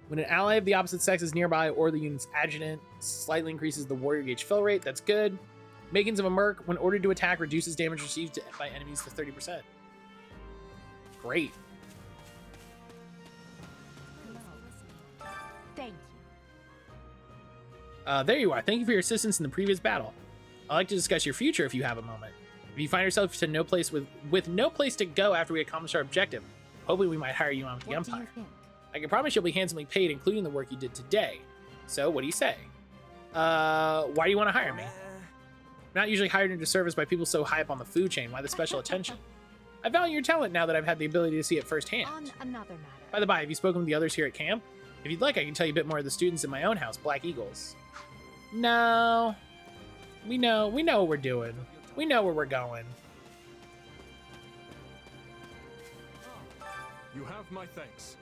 When an ally of the opposite sex is nearby or the unit's adjutant, slightly increases the warrior gauge fill rate. That's good. Makings of a Merc, when ordered to attack, reduces damage received by enemies to 30%. Great. Thank you. There you are. Thank you for your assistance in the previous battle. I'd like to discuss your future if you have a moment. If you find yourself to no place with no place to go after we accomplish our objective, hopefully we might hire you on with the Empire. I can promise you'll be handsomely paid, including the work you did today. So, what do you say? Why do you want to hire me? I'm not usually hired into service by people so high up on the food chain. Why the special attention? I value your talent now that I've had the ability to see it firsthand. On another matter. By the by, have you spoken with the others here at camp? If you'd like, I can tell you a bit more of the students in my own house, Black Eagles. No. We know what we're doing. We know where we're going. You have my thanks.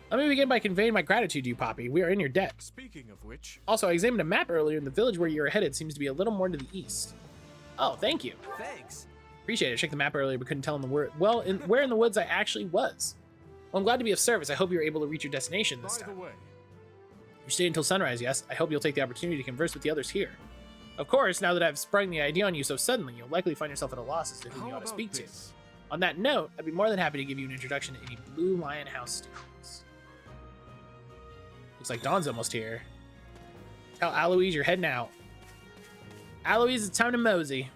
Let me begin by conveying my gratitude to you, Poppy. We are in your debt. Speaking of which... Also, I examined a map earlier, and the village where you're headed seems to be a little more to the east. Oh, thank you. Thanks. Appreciate it. I checked the map earlier, but couldn't tell where in the woods I actually was. Well, I'm glad to be of service. I hope you're able to reach your destination this time. By the way, You stayed until sunrise, yes? I hope you'll take the opportunity to converse with the others here. Of course, now that I've sprung the idea on you so suddenly, you'll likely find yourself at a loss as to who you ought to speak to. On that note, I'd be more than happy to give you an introduction to any Blue Lion House students. Looks like Dawn's almost here. Tell Aloise you're heading out. Aloise, it's time to mosey.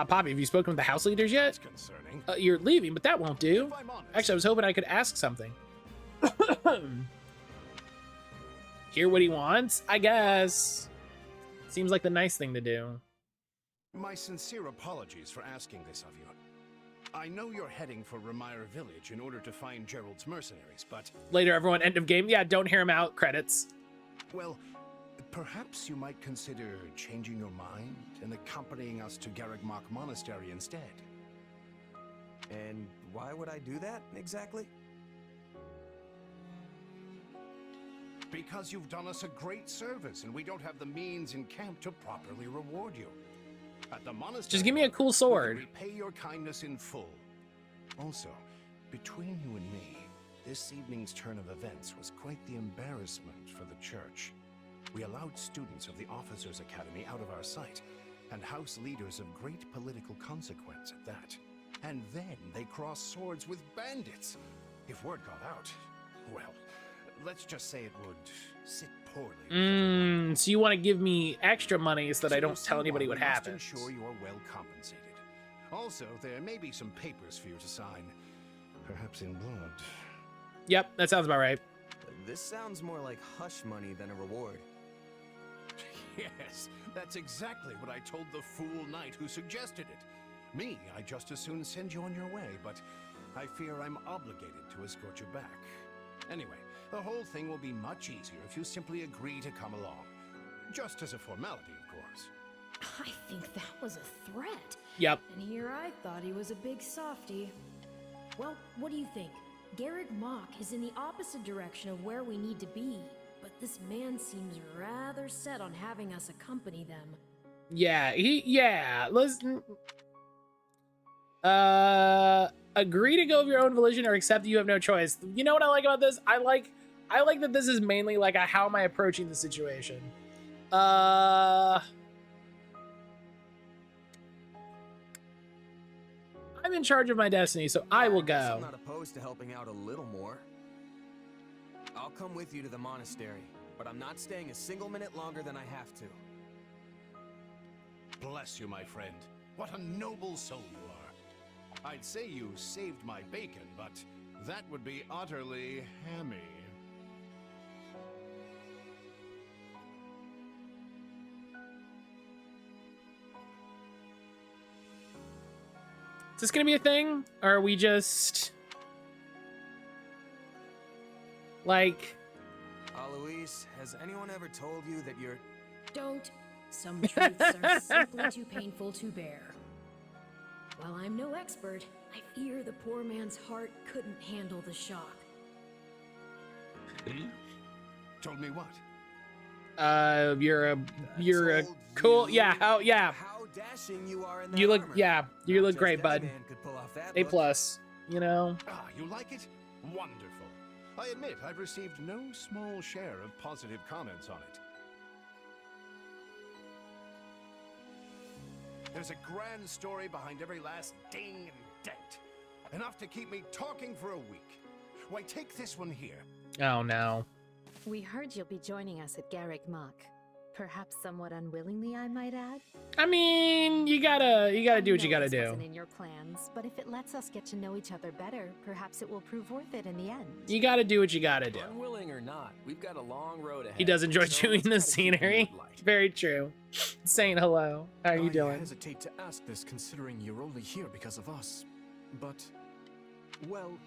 Poppy, have you spoken with the house leaders yet? Concerning. You're leaving, but that won't do. Actually, I was hoping I could ask something. Hear what he wants, I guess. Seems like the nice thing to do. My sincere apologies for asking this of you. I know you're heading for Ramire Village in order to find Gerald's mercenaries, but... Later, everyone, end of game. Yeah, don't hear him out. Credits. Well, perhaps you might consider changing your mind and accompanying us to Garreg Mach Monastery instead. And why would I do that, exactly? Because you've done us a great service, and we don't have the means in camp to properly reward you. At the monastery, just give me a cool sword. Repay your kindness in full. Also, between you and me, this evening's turn of events was quite the embarrassment for the church. We allowed students of the Officers' Academy out of our sight, and house leaders of great political consequence at that. And then they crossed swords with bandits. If word got out, well, let's just say it would sit poorly. So you want to give me extra money so that I don't tell anybody what happened. Ensure you are well compensated. Also, there may be some papers for you to sign, perhaps in blood. Yep, that sounds about right. This sounds more like hush money than a reward. Yes, that's exactly what I told the fool knight who suggested it. Me, I'd just as soon send you on your way, but I fear I'm obligated to escort you back. Anyway, the whole thing will be much easier if you simply agree to come along. Just as a formality, of course. I think that was a threat. Yep. And here I thought he was a big softie. Well, what do you think? Garreg Mach is in the opposite direction of where we need to be, but this man seems rather set on having us accompany them. Yeah, listen. Agree to go of your own volition or accept that you have no choice. You know what I like about this? I like that this is mainly like a how am I approaching the situation. I'm in charge of my destiny, so I will go. I'm not opposed to helping out a little more. I'll come with you to the monastery, but I'm not staying a single minute longer than I have to. Bless you, my friend. What a noble soul you are. I'd say you saved my bacon, but that would be utterly hammy. Is this gonna be a thing? Or are we just like... Aloise, has anyone ever told you that you're... Don't. Some truths are simply too painful to bear. While I'm no expert, I fear the poor man's heart couldn't handle the shock. Told me what? You're a cool... Yeah, how dashing you are in that you look armor. Yeah, you look Just great, any bud. man could pull off that A look. plus, you know. Ah, you like it? Wonderful. I admit I've received no small share of positive comments on it. There's a grand story behind every last ding and dent. Enough to keep me talking for a week. Why, take this one here. Oh no. We heard you'll be joining us at Garreg Mach. Perhaps somewhat unwillingly, I might add. I mean, you gotta do what you gotta do. Wasn't in your plans, but if it lets us get to know each other better, perhaps it will prove worth it in the end. You gotta do what you gotta do. Unwilling or not, we've got a long road ahead. He does enjoy so chewing the let's try to keep scenery. the mood light. Very true. Saying hello. How are you I doing? hesitate to ask this considering you're only here because of us. But, well,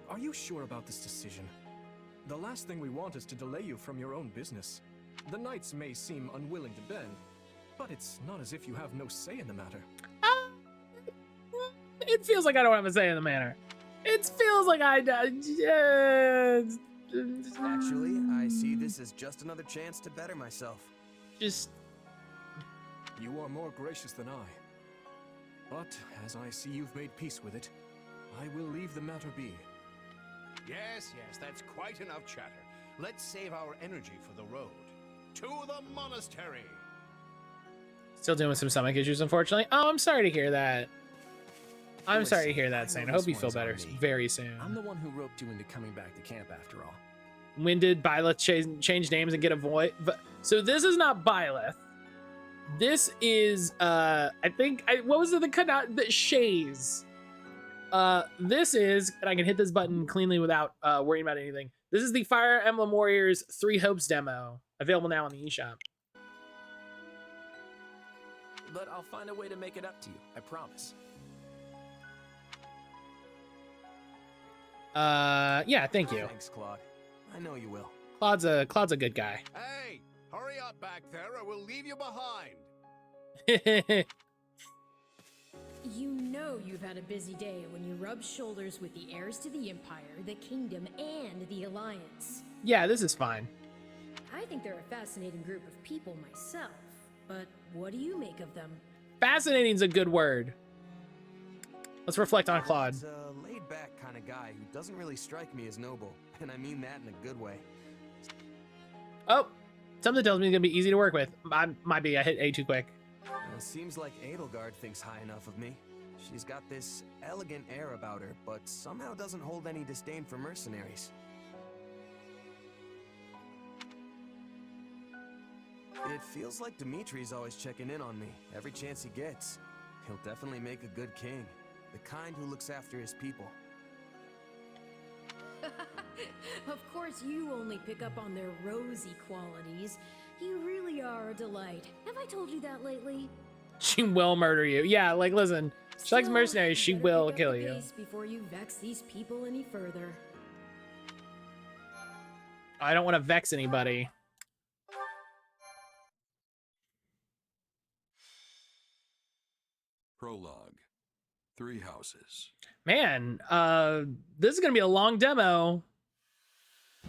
are you sure about this decision? The last thing we want is to delay you from your own business. The knights may seem unwilling to bend, but it's not as if you have no say in the matter. It feels like I don't have a say in the matter. It feels like Actually, I see this as just another chance to better myself. Just... You are more gracious than I. But, as I see you've made peace with it, I will leave the matter be. Yes, that's quite enough chatter. Let's save our energy for the road. To the monastery! Still dealing with some stomach issues, unfortunately. Oh, I'm sorry to hear that. I'm sorry to hear that, Saint. I hope you feel better very soon. I'm the one who roped you into coming back to camp after all. When did Byleth change names and get a voice? So this is not Byleth. This is I think what was it, the Shays. This is, and I can hit this button cleanly without worrying about anything. This is the Fire Emblem Warriors 3 Hopes demo, available now on the eShop. But I'll find a way to make it up to you, I promise. Yeah, thank you. Thanks, Claude. I know you will. Claude's a good guy. Hey, hurry up back there or we'll leave you behind. You know you've had a busy day when you rub shoulders with the heirs to the Empire, the Kingdom, and the Alliance. Yeah, this is fine. I think they're a fascinating group of people myself, but what do you make of them? Fascinating's a good word. Let's reflect on Claude. He's a laid-back kind of guy who doesn't really strike me as noble, and I mean that in a good way. Oh, something tells me he's gonna be easy to work with. Might be I hit A too quick. Seems like Edelgard thinks high enough of me. She's got this elegant air about her, but somehow doesn't hold any disdain for mercenaries. It feels like Dimitri's always checking in on me, every chance he gets. He'll definitely make a good king, the kind who looks after his people. Of course you only pick up on their rosy qualities. You really are a delight. Have I told you that lately? She will murder you. Yeah, like listen, she likes mercenaries, she will kill you. Before you vex these people any further. I don't want to vex anybody. Prologue. 3 houses. Man, this is gonna be a long demo.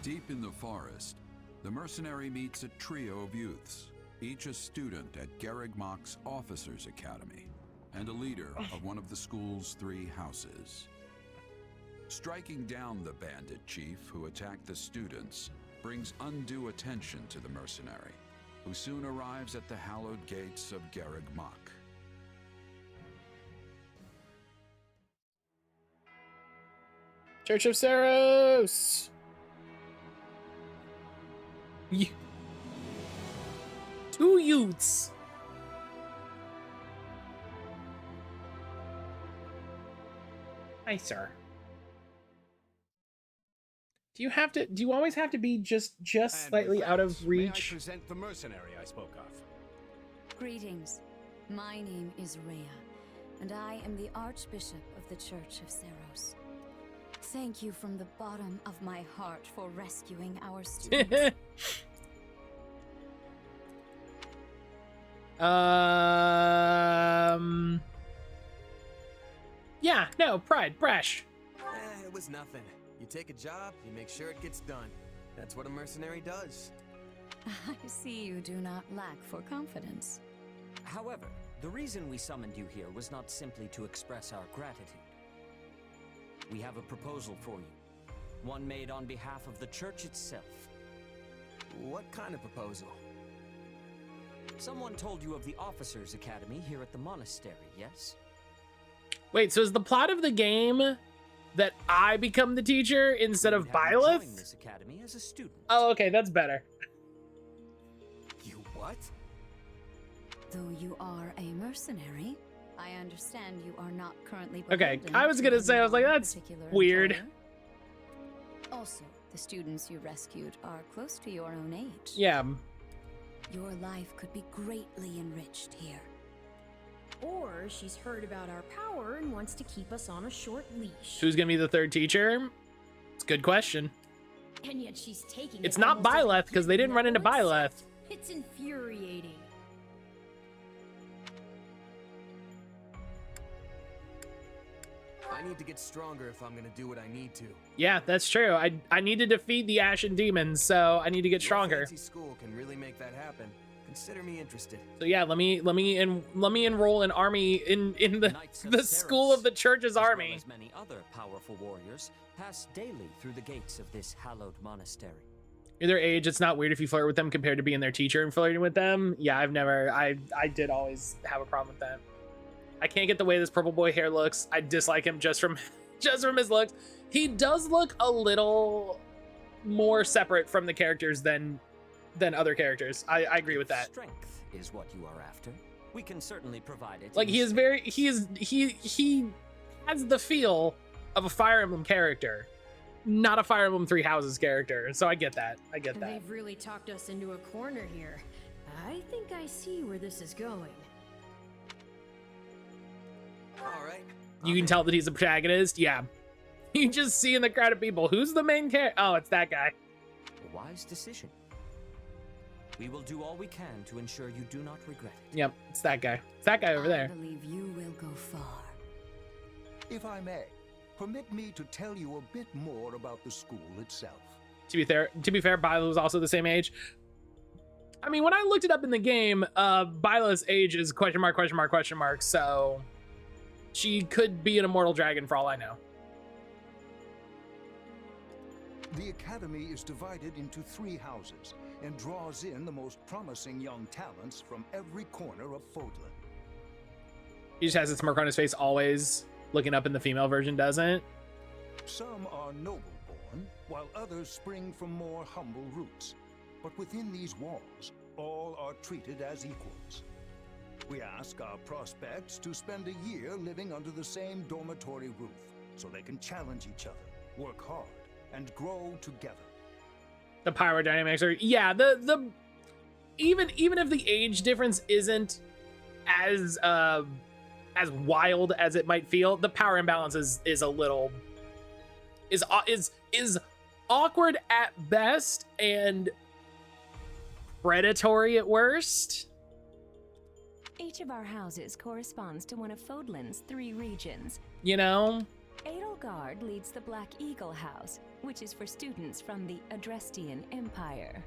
Deep in the forest, the mercenary meets a trio of youths, each a student at Garreg Mach's Officers Academy, and a leader of one of the school's 3 houses. Striking down the bandit chief who attacked the students brings undue attention to the mercenary, who soon arrives at the hallowed gates of Garreg Mach. Church of Saros. Two youths. Hi, sir. Do you always have to be just slightly out of reach? May I present the mercenary I spoke of? Greetings. My name is Rhea, and I am the Archbishop of the Church of Saros. Thank you from the bottom of my heart for rescuing our students. Yeah, no, pride, brash. It was nothing. You take a job, you make sure it gets done. That's what a mercenary does. I see you do not lack for confidence. However, the reason we summoned you here was not simply to express our gratitude. We have a proposal for you, one made on behalf of the church itself. What kind of proposal? Someone told you of the Officers Academy here at the monastery, yes? Wait, so is the plot of the game that I become the teacher instead of Byleth? This academy as a student. Oh, okay, that's better. You what? Though you are a mercenary, I understand you are not currently Okay, beholden I was gonna to say, I was like, that's particular weird. employer. Also, the students you rescued are close to your own age. Yeah. Your life could be greatly enriched here. Or she's heard about our power and wants to keep us on a short leash. Who's gonna be the 3rd teacher? It's a good question. And yet she's taking It's it not almost as a Byleth because they didn't run into benevolent Byleth. set. It's infuriating. I need to get stronger if I'm gonna do what I need to. Yeah, that's true. I need to defeat the Ashen Demons, so I need to get stronger. Fancy school can really make that happen, Consider me interested. So yeah, let me enroll an army in the Knights of the Ceros, school of the church's as well army. as many other powerful warriors, pass daily through the gates of this hallowed monastery. In their age, it's not weird if you flirt with them compared to being their teacher and flirting with them. Yeah, I did always have a problem with that. I can't get the way this purple boy hair looks. I dislike him just from his looks. He does look a little more separate from the characters than other characters. I agree with that. Strength is what you are after. We can certainly provide it. Like he has the feel of a Fire Emblem character, not a Fire Emblem Three Houses character. So I get that. They've really talked us into a corner here. I think I see where this is going. All right. You can tell that he's a protagonist. Yeah. You just see in the crowd of people, who's the main character? Oh, it's that guy. A wise decision. We will do all we can to ensure you do not regret it. Yep, it's that guy. It's that guy over there. I believe you will go far. If I may, permit me to tell you a bit more about the school itself. To be fair, Byla was also the same age. I mean, when I looked it up in the game, Byla's age is question mark, question mark, question mark. So she could be an immortal dragon for all I know. The academy is divided into 3 houses and draws in the most promising young talents from every corner of Fodlan. He just has a smirk on his face, always looking up, in the female version doesn't. Some are noble-born, while others spring from more humble roots. But within these walls, all are treated as equals. We ask our prospects to spend a year living under the same dormitory roof, so they can challenge each other, work hard, and grow together. The power dynamics are, yeah, the even if the age difference isn't as wild as it might feel, the power imbalance is a little is awkward at best and predatory at worst. Each of our houses corresponds to one of Fodlan's 3 regions. You know? Edelgard leads the Black Eagle House, which is for students from the Adrestian Empire.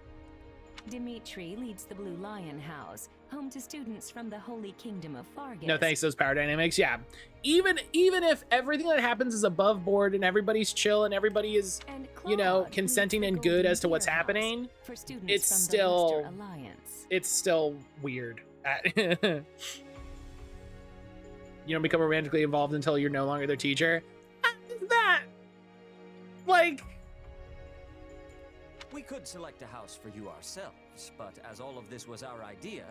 Dimitri leads the Blue Lion House, home to students from the Holy Kingdom of Fargus. No thanks to those power dynamics, yeah. Even if everything that happens is above board and everybo's chill and everybody is, you know, consenting and good as to what's happening, for students it's from still the Leicester Alliance. It's still weird. You don't become romantically involved until you're no longer their teacher. That, like, we could select a house for you ourselves, but as all of this was our idea,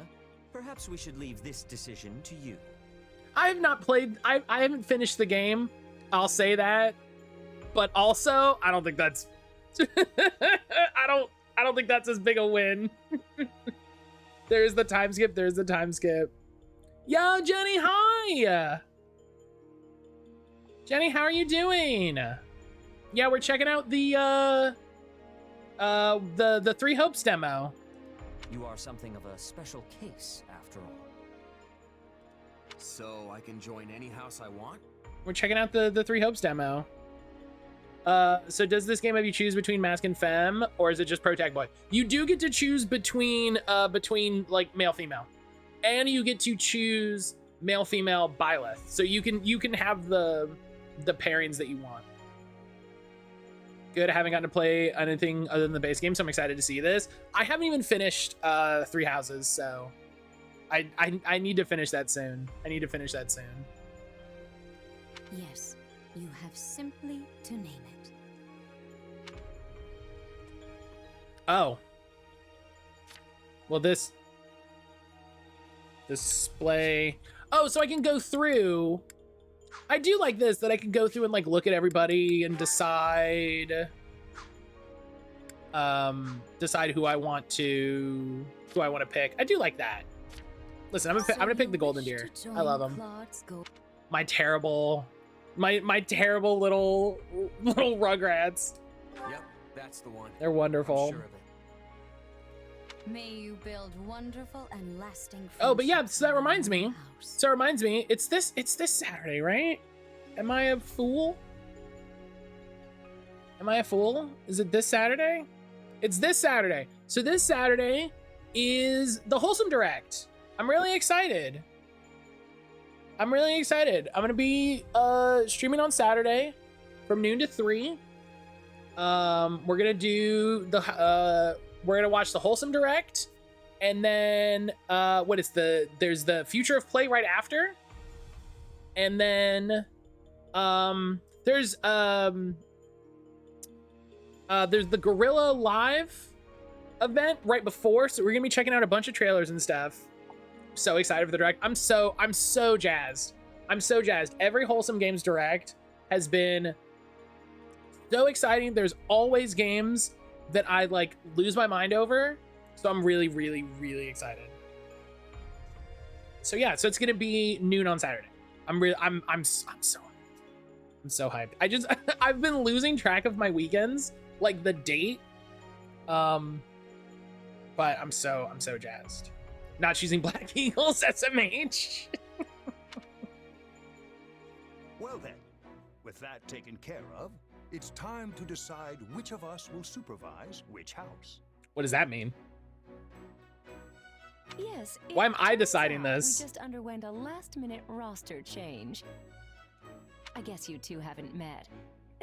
perhaps we should leave this decision to you. I have not played, I haven't finished the game, I'll say that, but also I don't think that's I don't think that's as big a win. There's the time skip. Yo, Jenny, hi. Jenny, how are you doing? Yeah, we're checking out the Three Hopes demo. You are something of a special case, after all. So I can join any house I want? We're checking out the Three Hopes demo. So does this game have you choose between Mask and Femme, or is it just Pro Tag Boy? You do get to choose between like male female, and you get to choose male female Byleth. So you can have the pairings that you want. Good. I haven't gotten to play anything other than the base game, so I'm excited to see this. I haven't even finished Three Houses, so I need to finish that soon. Yes, you have simply to name it. Oh. Well, this display. Oh, so I can go through. I do like this, that I can go through and like look at everybody and decide who I want to pick. I do like that. Listen, I'm gonna pick the Golden Deer. I love them. My terrible little Rugrats. Yep, that's the one. They're wonderful. I'm sure of it. May you build wonderful and lasting. Oh, but yeah, so that reminds me. It's this Saturday, right? Am I a fool? Is it this Saturday? It's this Saturday. So this Saturday, is the Wholesome Direct. I'm really excited. I'm gonna be streaming on Saturday from noon to 3. We're gonna do the we're gonna watch the Wholesome Direct, and then there's the Future of Play right after, and then there's the Gorilla Live event right before, so we're gonna be checking out a bunch of trailers and stuff. So excited for the Direct. I'm so jazzed. Every Wholesome Games Direct has been so exciting. There's always games that I like lose my mind over, so I'm really excited. So yeah, so it's gonna be noon on Saturday. I'm so hyped. I've been losing track of my weekends, like the date, but I'm so jazzed. Not choosing Black Eagles SMH. Well then, with that taken care of, it's time to decide which of us will supervise which house. What does that mean? Yes. Why am I deciding this? We just underwent a last-minute roster change. I guess you two haven't met.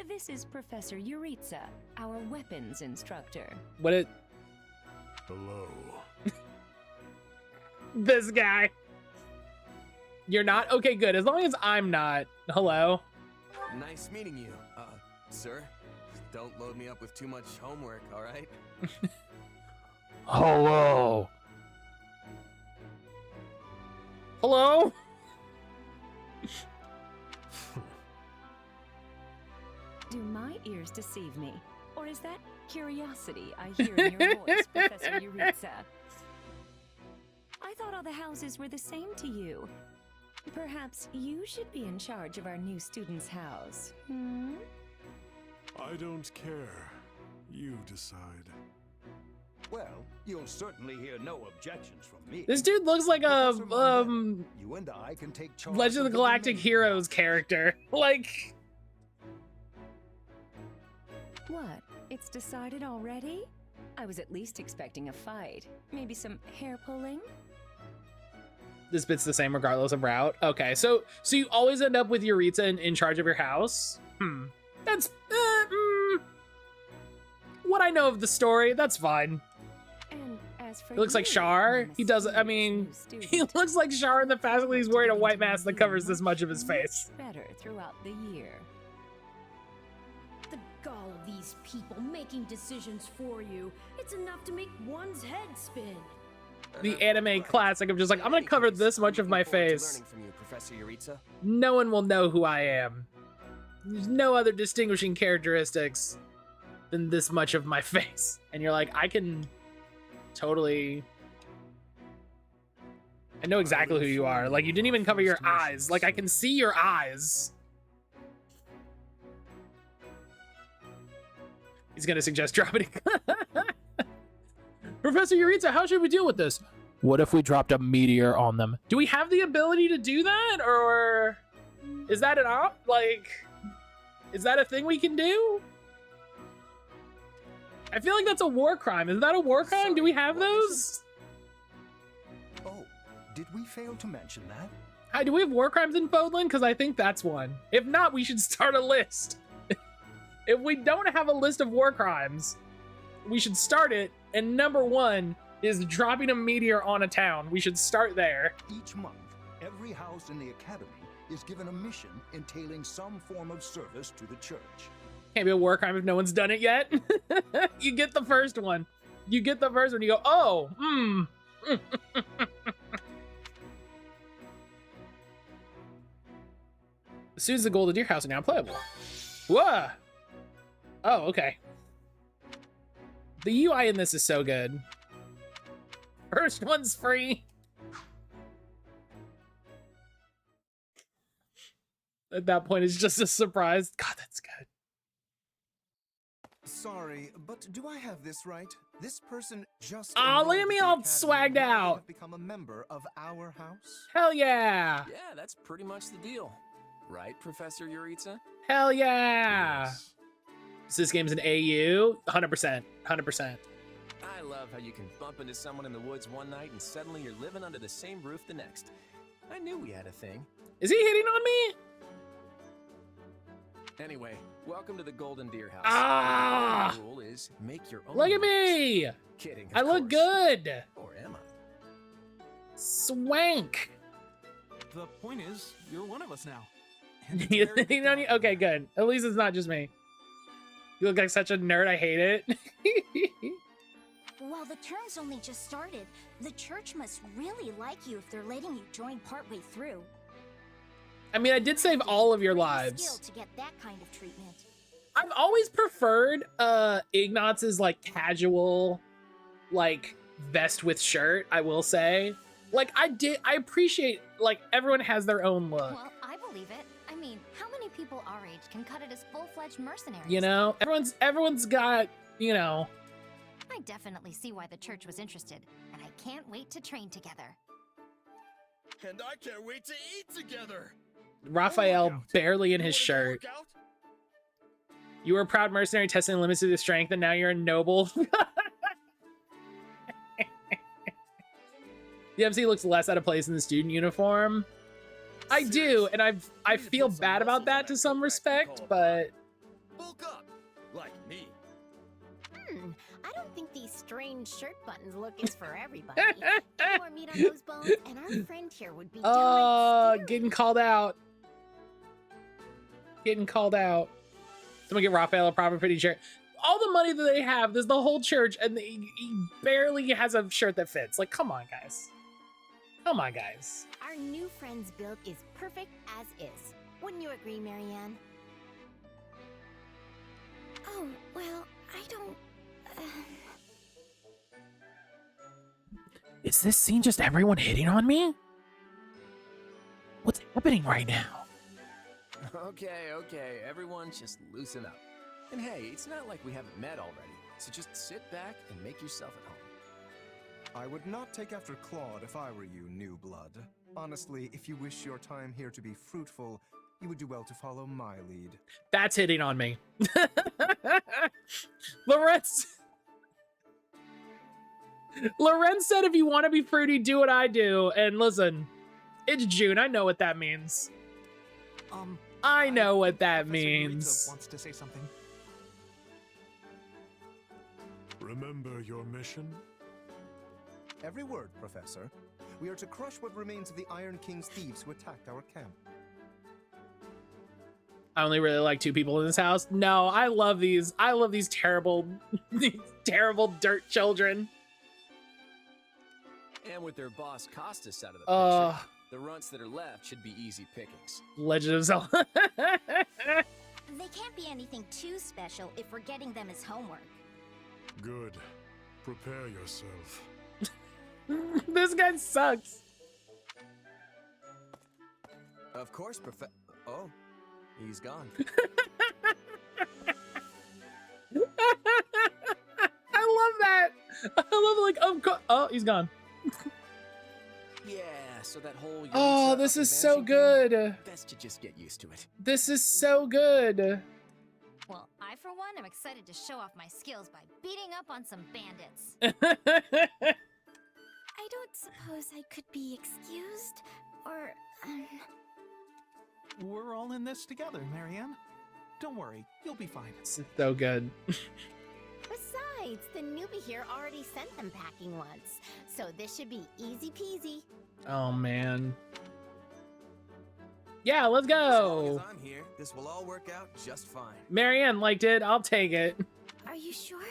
This is Professor Yuritsa, our weapons instructor. Hello. This guy. You're not? Okay, good. As long as I'm not. Hello. Nice meeting you, sir. Don't load me up with too much homework, all right? Hello. Hello? Do my ears deceive me? Or is that curiosity I hear in your voice, Professor Yuritsa? I thought all the houses were the same to you. Perhaps you should be in charge of our new student's house, hmm? I don't care. You decide. Well, you'll certainly hear no objections from me. This dude looks like a you and I can take charge Legend of the Galactic Heroes character. Like, what? It's decided already? I was at least expecting a fight. Maybe some hair pulling? this bit's the same regardless of route. Okay, so you always end up with Yuritsa in charge of your house. That's what I know of the story. That's fine. And as for He looks like Char. He does. I mean, he looks like Char in the fact that he's wearing a white mask that covers this much of his face. Better throughout the year. The gall of these people making decisions for you. It's enough to make one's head spin. The anime classic of just like, I'm gonna cover this much of my face. From you, Professor Yuritsa. No one will know who I am. There's no other distinguishing characteristics than this much of my face. And you're like, I can totally... I know exactly who you are. Like, you didn't even cover your eyes. Like, I can see your eyes. He's gonna suggest dropping Professor Yuritsa, how should we deal with this? What if we dropped a meteor on them? Do we have the ability to do that? Or is that an is that a thing we can do? I feel like that's a war crime. Is that a war crime? Sorry, do we have those? Oh, did we fail to mention that? Hi, do we have war crimes in Fodlan? Because I think that's one. If not, we should start a list. If we don't have a list of war crimes, we should start it. And number one is dropping a meteor on a town. We should start there. Each month, every house in the academy is given a mission entailing some form of service to the church. Can't be a war crime if no one's done it yet. You get the first one. You get the first one. You go, oh, As soon as the Golden Deer House is now playable. Whoa. Oh, okay. The UI in this is so good. First one's free. At that point, it's just a surprise. God, that's good. Sorry, but do I have this right? This person just look at me all swagged out. Become a member of our house? Hell yeah. Yeah, that's pretty much the deal. Right, Professor Yuritsa? Hell yeah. Yes. So this game's an AU? 100%. 100%. I love how you can bump into someone in the woods one night and suddenly you're living under the same roof the next. I knew we had a thing. Is he hitting on me? Anyway, welcome to the Golden Deer House. Ah! The rule is make your own Look at rules. me! Kidding. I look good. Or am I? Swank. The point is, you're one of us now. He's hitting on you? Okay, good. At least it's not just me. You look like such a nerd. I hate it. While the term's only just started, the church must really like you if they're letting you join partway through. I mean, I did save all of your Skill lives. to get that kind of treatment. I've always preferred Ignatz's like casual, like vest with shirt. I will say, like I appreciate like everyone has their own look. Well, I believe it. I mean, how many people our age can cut it as full-fledged mercenaries? You know, everyone's got, you know. I definitely see why the church was interested, and I can't wait to train together. And I can't wait to eat together. Raphael barely in his shirt. You were a proud mercenary testing the limits of your strength, and now you're a noble. The MC looks less out of place in the student uniform. I do, and I feel bad about that to some respect, but Bulk up, like me. I don't think these strange shirt buttons look is for everybody. More meat on those bones, and our friend here would be getting called out. Getting called out. Someone get Raphael a proper fitting shirt. All the money that they have, there's the whole church, and he barely has a shirt that fits. Like, come on, guys. Come on, guys. Our new friend's build is perfect as is. Wouldn't you agree, Marianne? Oh, well, I don't... Is this scene just everyone hitting on me? What's happening right now? Okay, everyone just loosen up. And hey, it's not like we haven't met already, so just sit back and make yourself at home. I would not take after Claude if I were you, new blood. Honestly, if you wish your time here to be fruitful, you would do well to follow my lead. That's hitting on me. Lorenz said if you want to be fruity, do what I do. And listen, it's June. I know what that means. I know what that means. Wants to say something. Remember your mission? Every word, Professor. We are to crush what remains of the Iron King's thieves who attacked our camp. I only really like 2 people in this house. No, I love these. I love these terrible, these terrible dirt children. And with their boss Costas out of the picture, the runts that are left should be easy pickings. Legend of Zelda. They can't be anything too special if we're getting them as homework. Good. Prepare yourself. This guy sucks. Of course, Oh, he's gone. I love that. I love oh, he's gone. Yeah, so that whole... Oh, this is so good. Best to just get used to it. This is so good. Well, I, for one, am excited to show off my skills by beating up on some bandits. I don't suppose I could be excused, or, We're all in this together, Marianne. Don't worry, you'll be fine. This is so good. Besides, the newbie here already sent them packing once, so this should be easy peasy. Oh, man. Yeah, let's As long go. as I'm here, this will all work out just fine. Marianne liked it. I'll take it. Are you sure?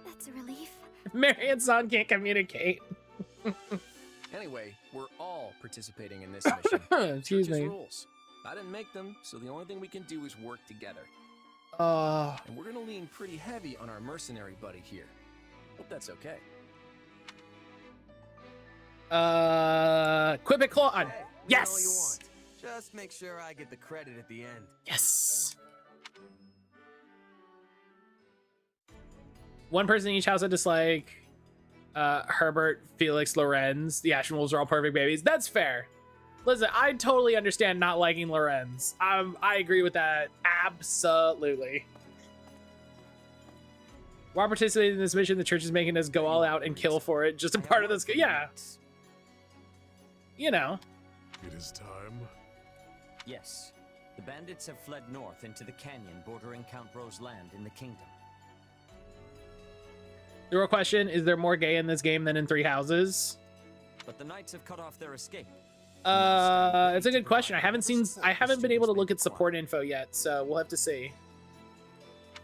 That's a relief. Marianne's son can't communicate. Anyway, we're all participating in this mission. Excuse Church's me. rules. I didn't make them, so the only thing we can do is work together. And we're gonna lean pretty heavy on our mercenary buddy here. Hope that's okay. Quip it, Claude. Hey, you know Yes. all you want. Just make sure I get the credit at the end. Yes. One person in each house I dislike. Herbert, Felix, Lorenz. The Ashen Wolves are all perfect babies. That's fair. Listen, I totally understand not liking Lorenz. I agree with that. Absolutely. While participating in this mission, the church is making us go all out and kill for it. Just a part of this. Yeah. You know. It is time. Yes. The bandits have fled north into the canyon bordering Count Ro's land in the kingdom. The real question, is there more gay in this game than in Three Houses? But the knights have cut off their escape. It's a good question. I haven't been able to look at support info yet, so we'll have to see.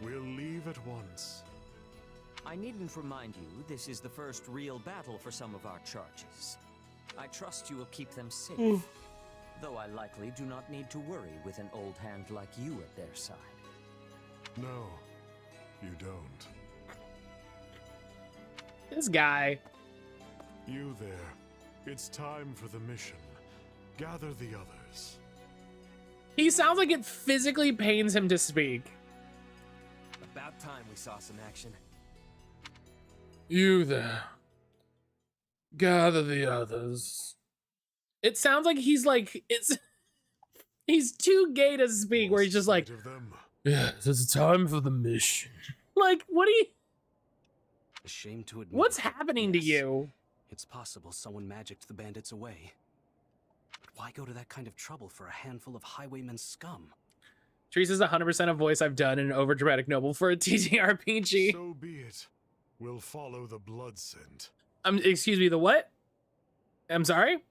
We'll leave at once. I needn't remind you, this is the first real battle for some of our charges. I trust you will keep them safe. Though I likely do not need to worry with an old hand like you at their side. No, you don't. This guy. You there. It's time for the mission. Gather the others. He sounds like it physically pains him to speak. About time we saw some action. You there. Gather the others. It sounds like he's too gay to speak, where he's just like, yes, it's time for the mission. Like, what do you... A shame to admit. What's happening to you? It's possible someone magicked the bandits away. But why go to that kind of trouble for a handful of highwaymen scum? Teresa's 100% a voice I've done in an overdramatic noble for a TTRPG. So be it. We'll follow the blood scent. Excuse me, the what? I'm sorry?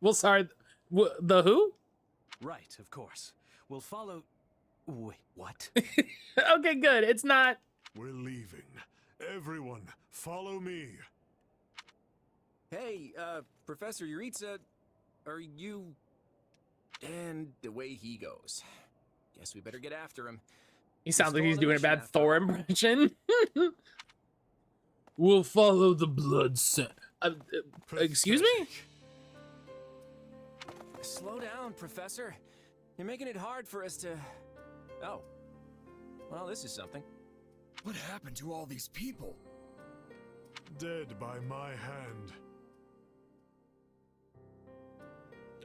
Well, sorry, the who? Right, of course. We'll follow... Wait, what? Okay, good. It's not... We're leaving. Everyone, follow me. Hey, Professor Yuritsa, are you... And the way he goes. Guess we better get after him. He sounds like he's doing a bad Thor impression. We'll follow the blood scent. Excuse me? Slow down, Professor. You're making it hard for us to... Oh. Well, this is something. What happened to all these people? Dead by my hand.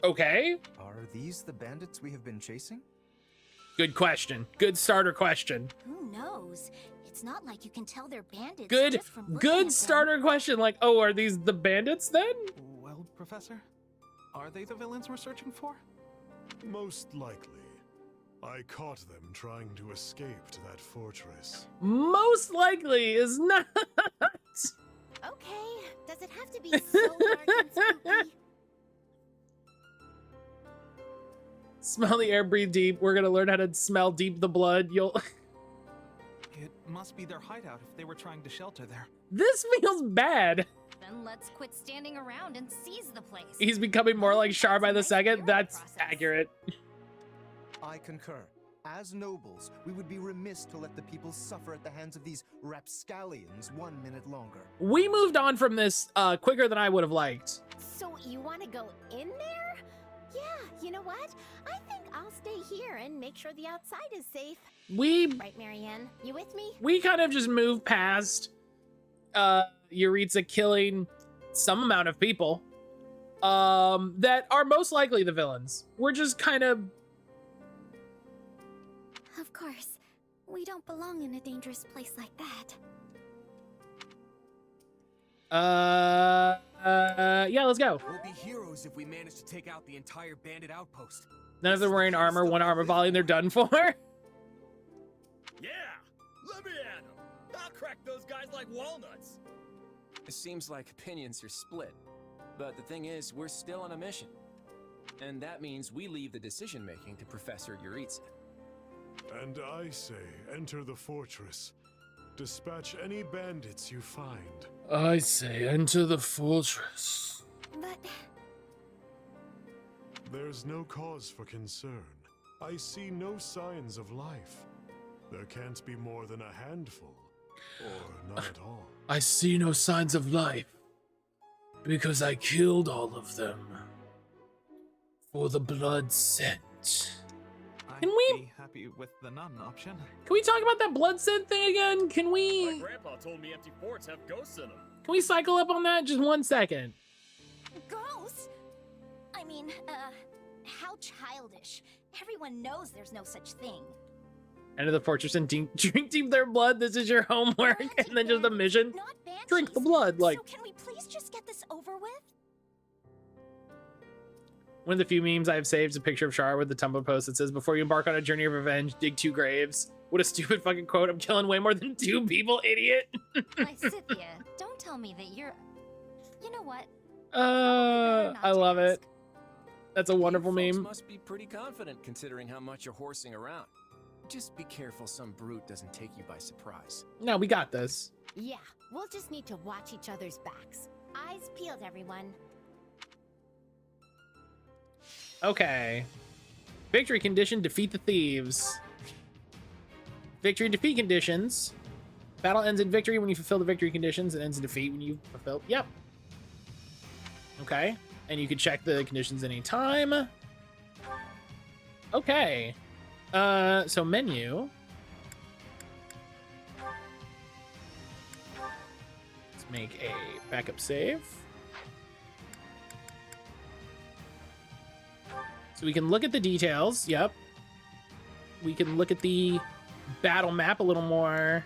Okay. Are these the bandits we have been chasing? Good question. Good starter question. Who knows? It's not like you can tell they're bandits. Good starter question. Like, oh, are these the bandits then? Well, Professor, are they the villains we're searching for? Most likely. I caught them trying to escape to that fortress. Most likely is not. Okay, does it have to be so dark and spooky? Smell the air, breathe deep. We're gonna learn how to smell deep the blood. You'll... It must be their hideout if they were trying to shelter there. This feels bad. Then let's quit standing around and seize the place. He's becoming more like Char by the second. That's accurate. I concur. As nobles, we would be remiss to let the people suffer at the hands of these rapscallions 1 minute longer. We moved on from this quicker than I would have liked. So you want to go in there? Yeah, you know what? I think I'll stay here and make sure the outside is safe. Right, Marianne? You with me? We kind of just moved past Yuritsa killing some amount of people that are most likely the villains. We're just kind of... Of course. We don't belong in a dangerous place like that. Yeah, let's go. We'll be heroes if we manage to take out the entire bandit outpost. None of them wearing armor, one armor volley, and they're done for. Yeah! Let me at them! I'll crack those guys like walnuts! It seems like opinions are split. But the thing is, we're still on a mission. And that means we leave the decision-making to Professor Yuritsa. And I say, enter the fortress. Dispatch any bandits you find. I say, enter the fortress. But... There's no cause for concern. I see no signs of life. There can't be more than a handful. Or none at all. I see no signs of life. Because I killed all of them. For the blood scent. Can we be happy with the nun option? Can we talk about that blood scent thing again? Can we... My grandpa told me empty forts have ghosts in them. Can we cycle up on that? Just 1 second. Ghosts? I mean, how childish. Everyone knows there's no such thing. Enter the fortress and drink deep their blood. This is your homework. And then just a mission. Drink the blood. Like, So can we please just get this over with? one of the few memes I have saved is a picture of Char with the Tumblr post that says, before you embark on a journey of revenge, dig 2 graves. What a stupid fucking quote. I'm killing way more than 2 people, idiot. Cynthia, don't tell me that you're... You know what? I love it. That's a wonderful Folks meme. must be pretty confident considering how much you're horsing around. Just be careful some brute doesn't take you by surprise. No, we got this. Yeah, we'll just need to watch each other's backs. Eyes peeled, everyone. Okay. Victory condition, defeat the thieves. Victory defeat conditions. Battle ends in victory when you fulfill the victory conditions. It ends in defeat when you fulfill... Yep. Okay. And you can check the conditions anytime. Okay. So menu. Let's make a backup save. So we can look at the details. Yep. We can look at the battle map a little more.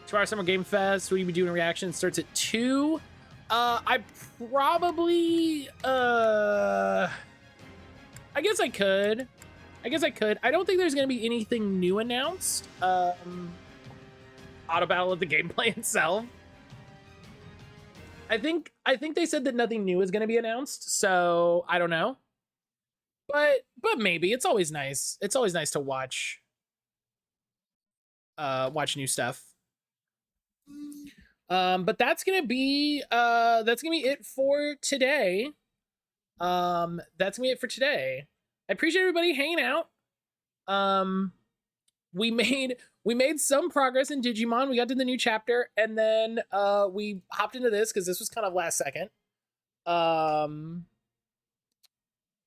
2 Hour Summer Game Fest. What are you doing? Reaction starts at 2. I probably I guess I could. I don't think there's gonna be anything new announced. Auto battle of the gameplay itself. I think they said that nothing new is gonna be announced, so I don't know. But maybe. It's always nice. It's always nice to watch new stuff. But that's gonna be it for today. That's gonna be it for today. I appreciate everybody hanging out. We made some progress in Digimon. We got to the new chapter, and then we hopped into this because this was kind of last second.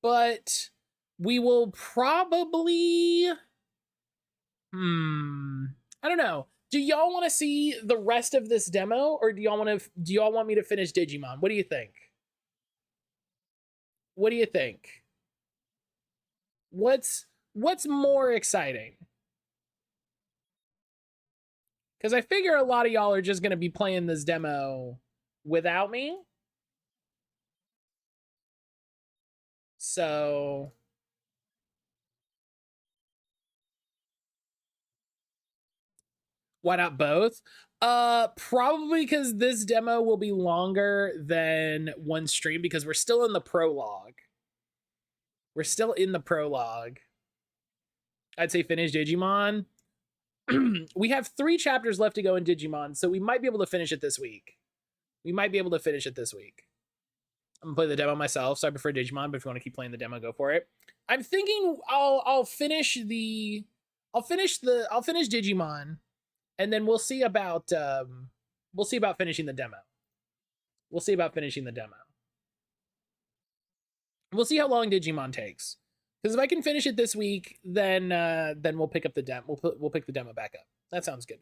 But we will probably I don't know. Do y'all want to see the rest of this demo, or do y'all want me to finish Digimon? What do you think? What do you think? What's more exciting? Because I figure a lot of y'all are just going to be playing this demo without me. So why not both? Probably because this demo will be longer than one stream because we're still in the prologue. I'd say finish Digimon. We have 3 chapters left to go in Digimon, so we might be able to finish it this week. I'm gonna play the demo myself, so I prefer Digimon, but if you want to keep playing the demo, go for it. I'm thinking I'll finish Digimon, and then we'll see about finishing the demo. We'll see how long Digimon takes. Because if I can finish it this week, then we'll pick up the demo. We'll pick the demo back up. That sounds good.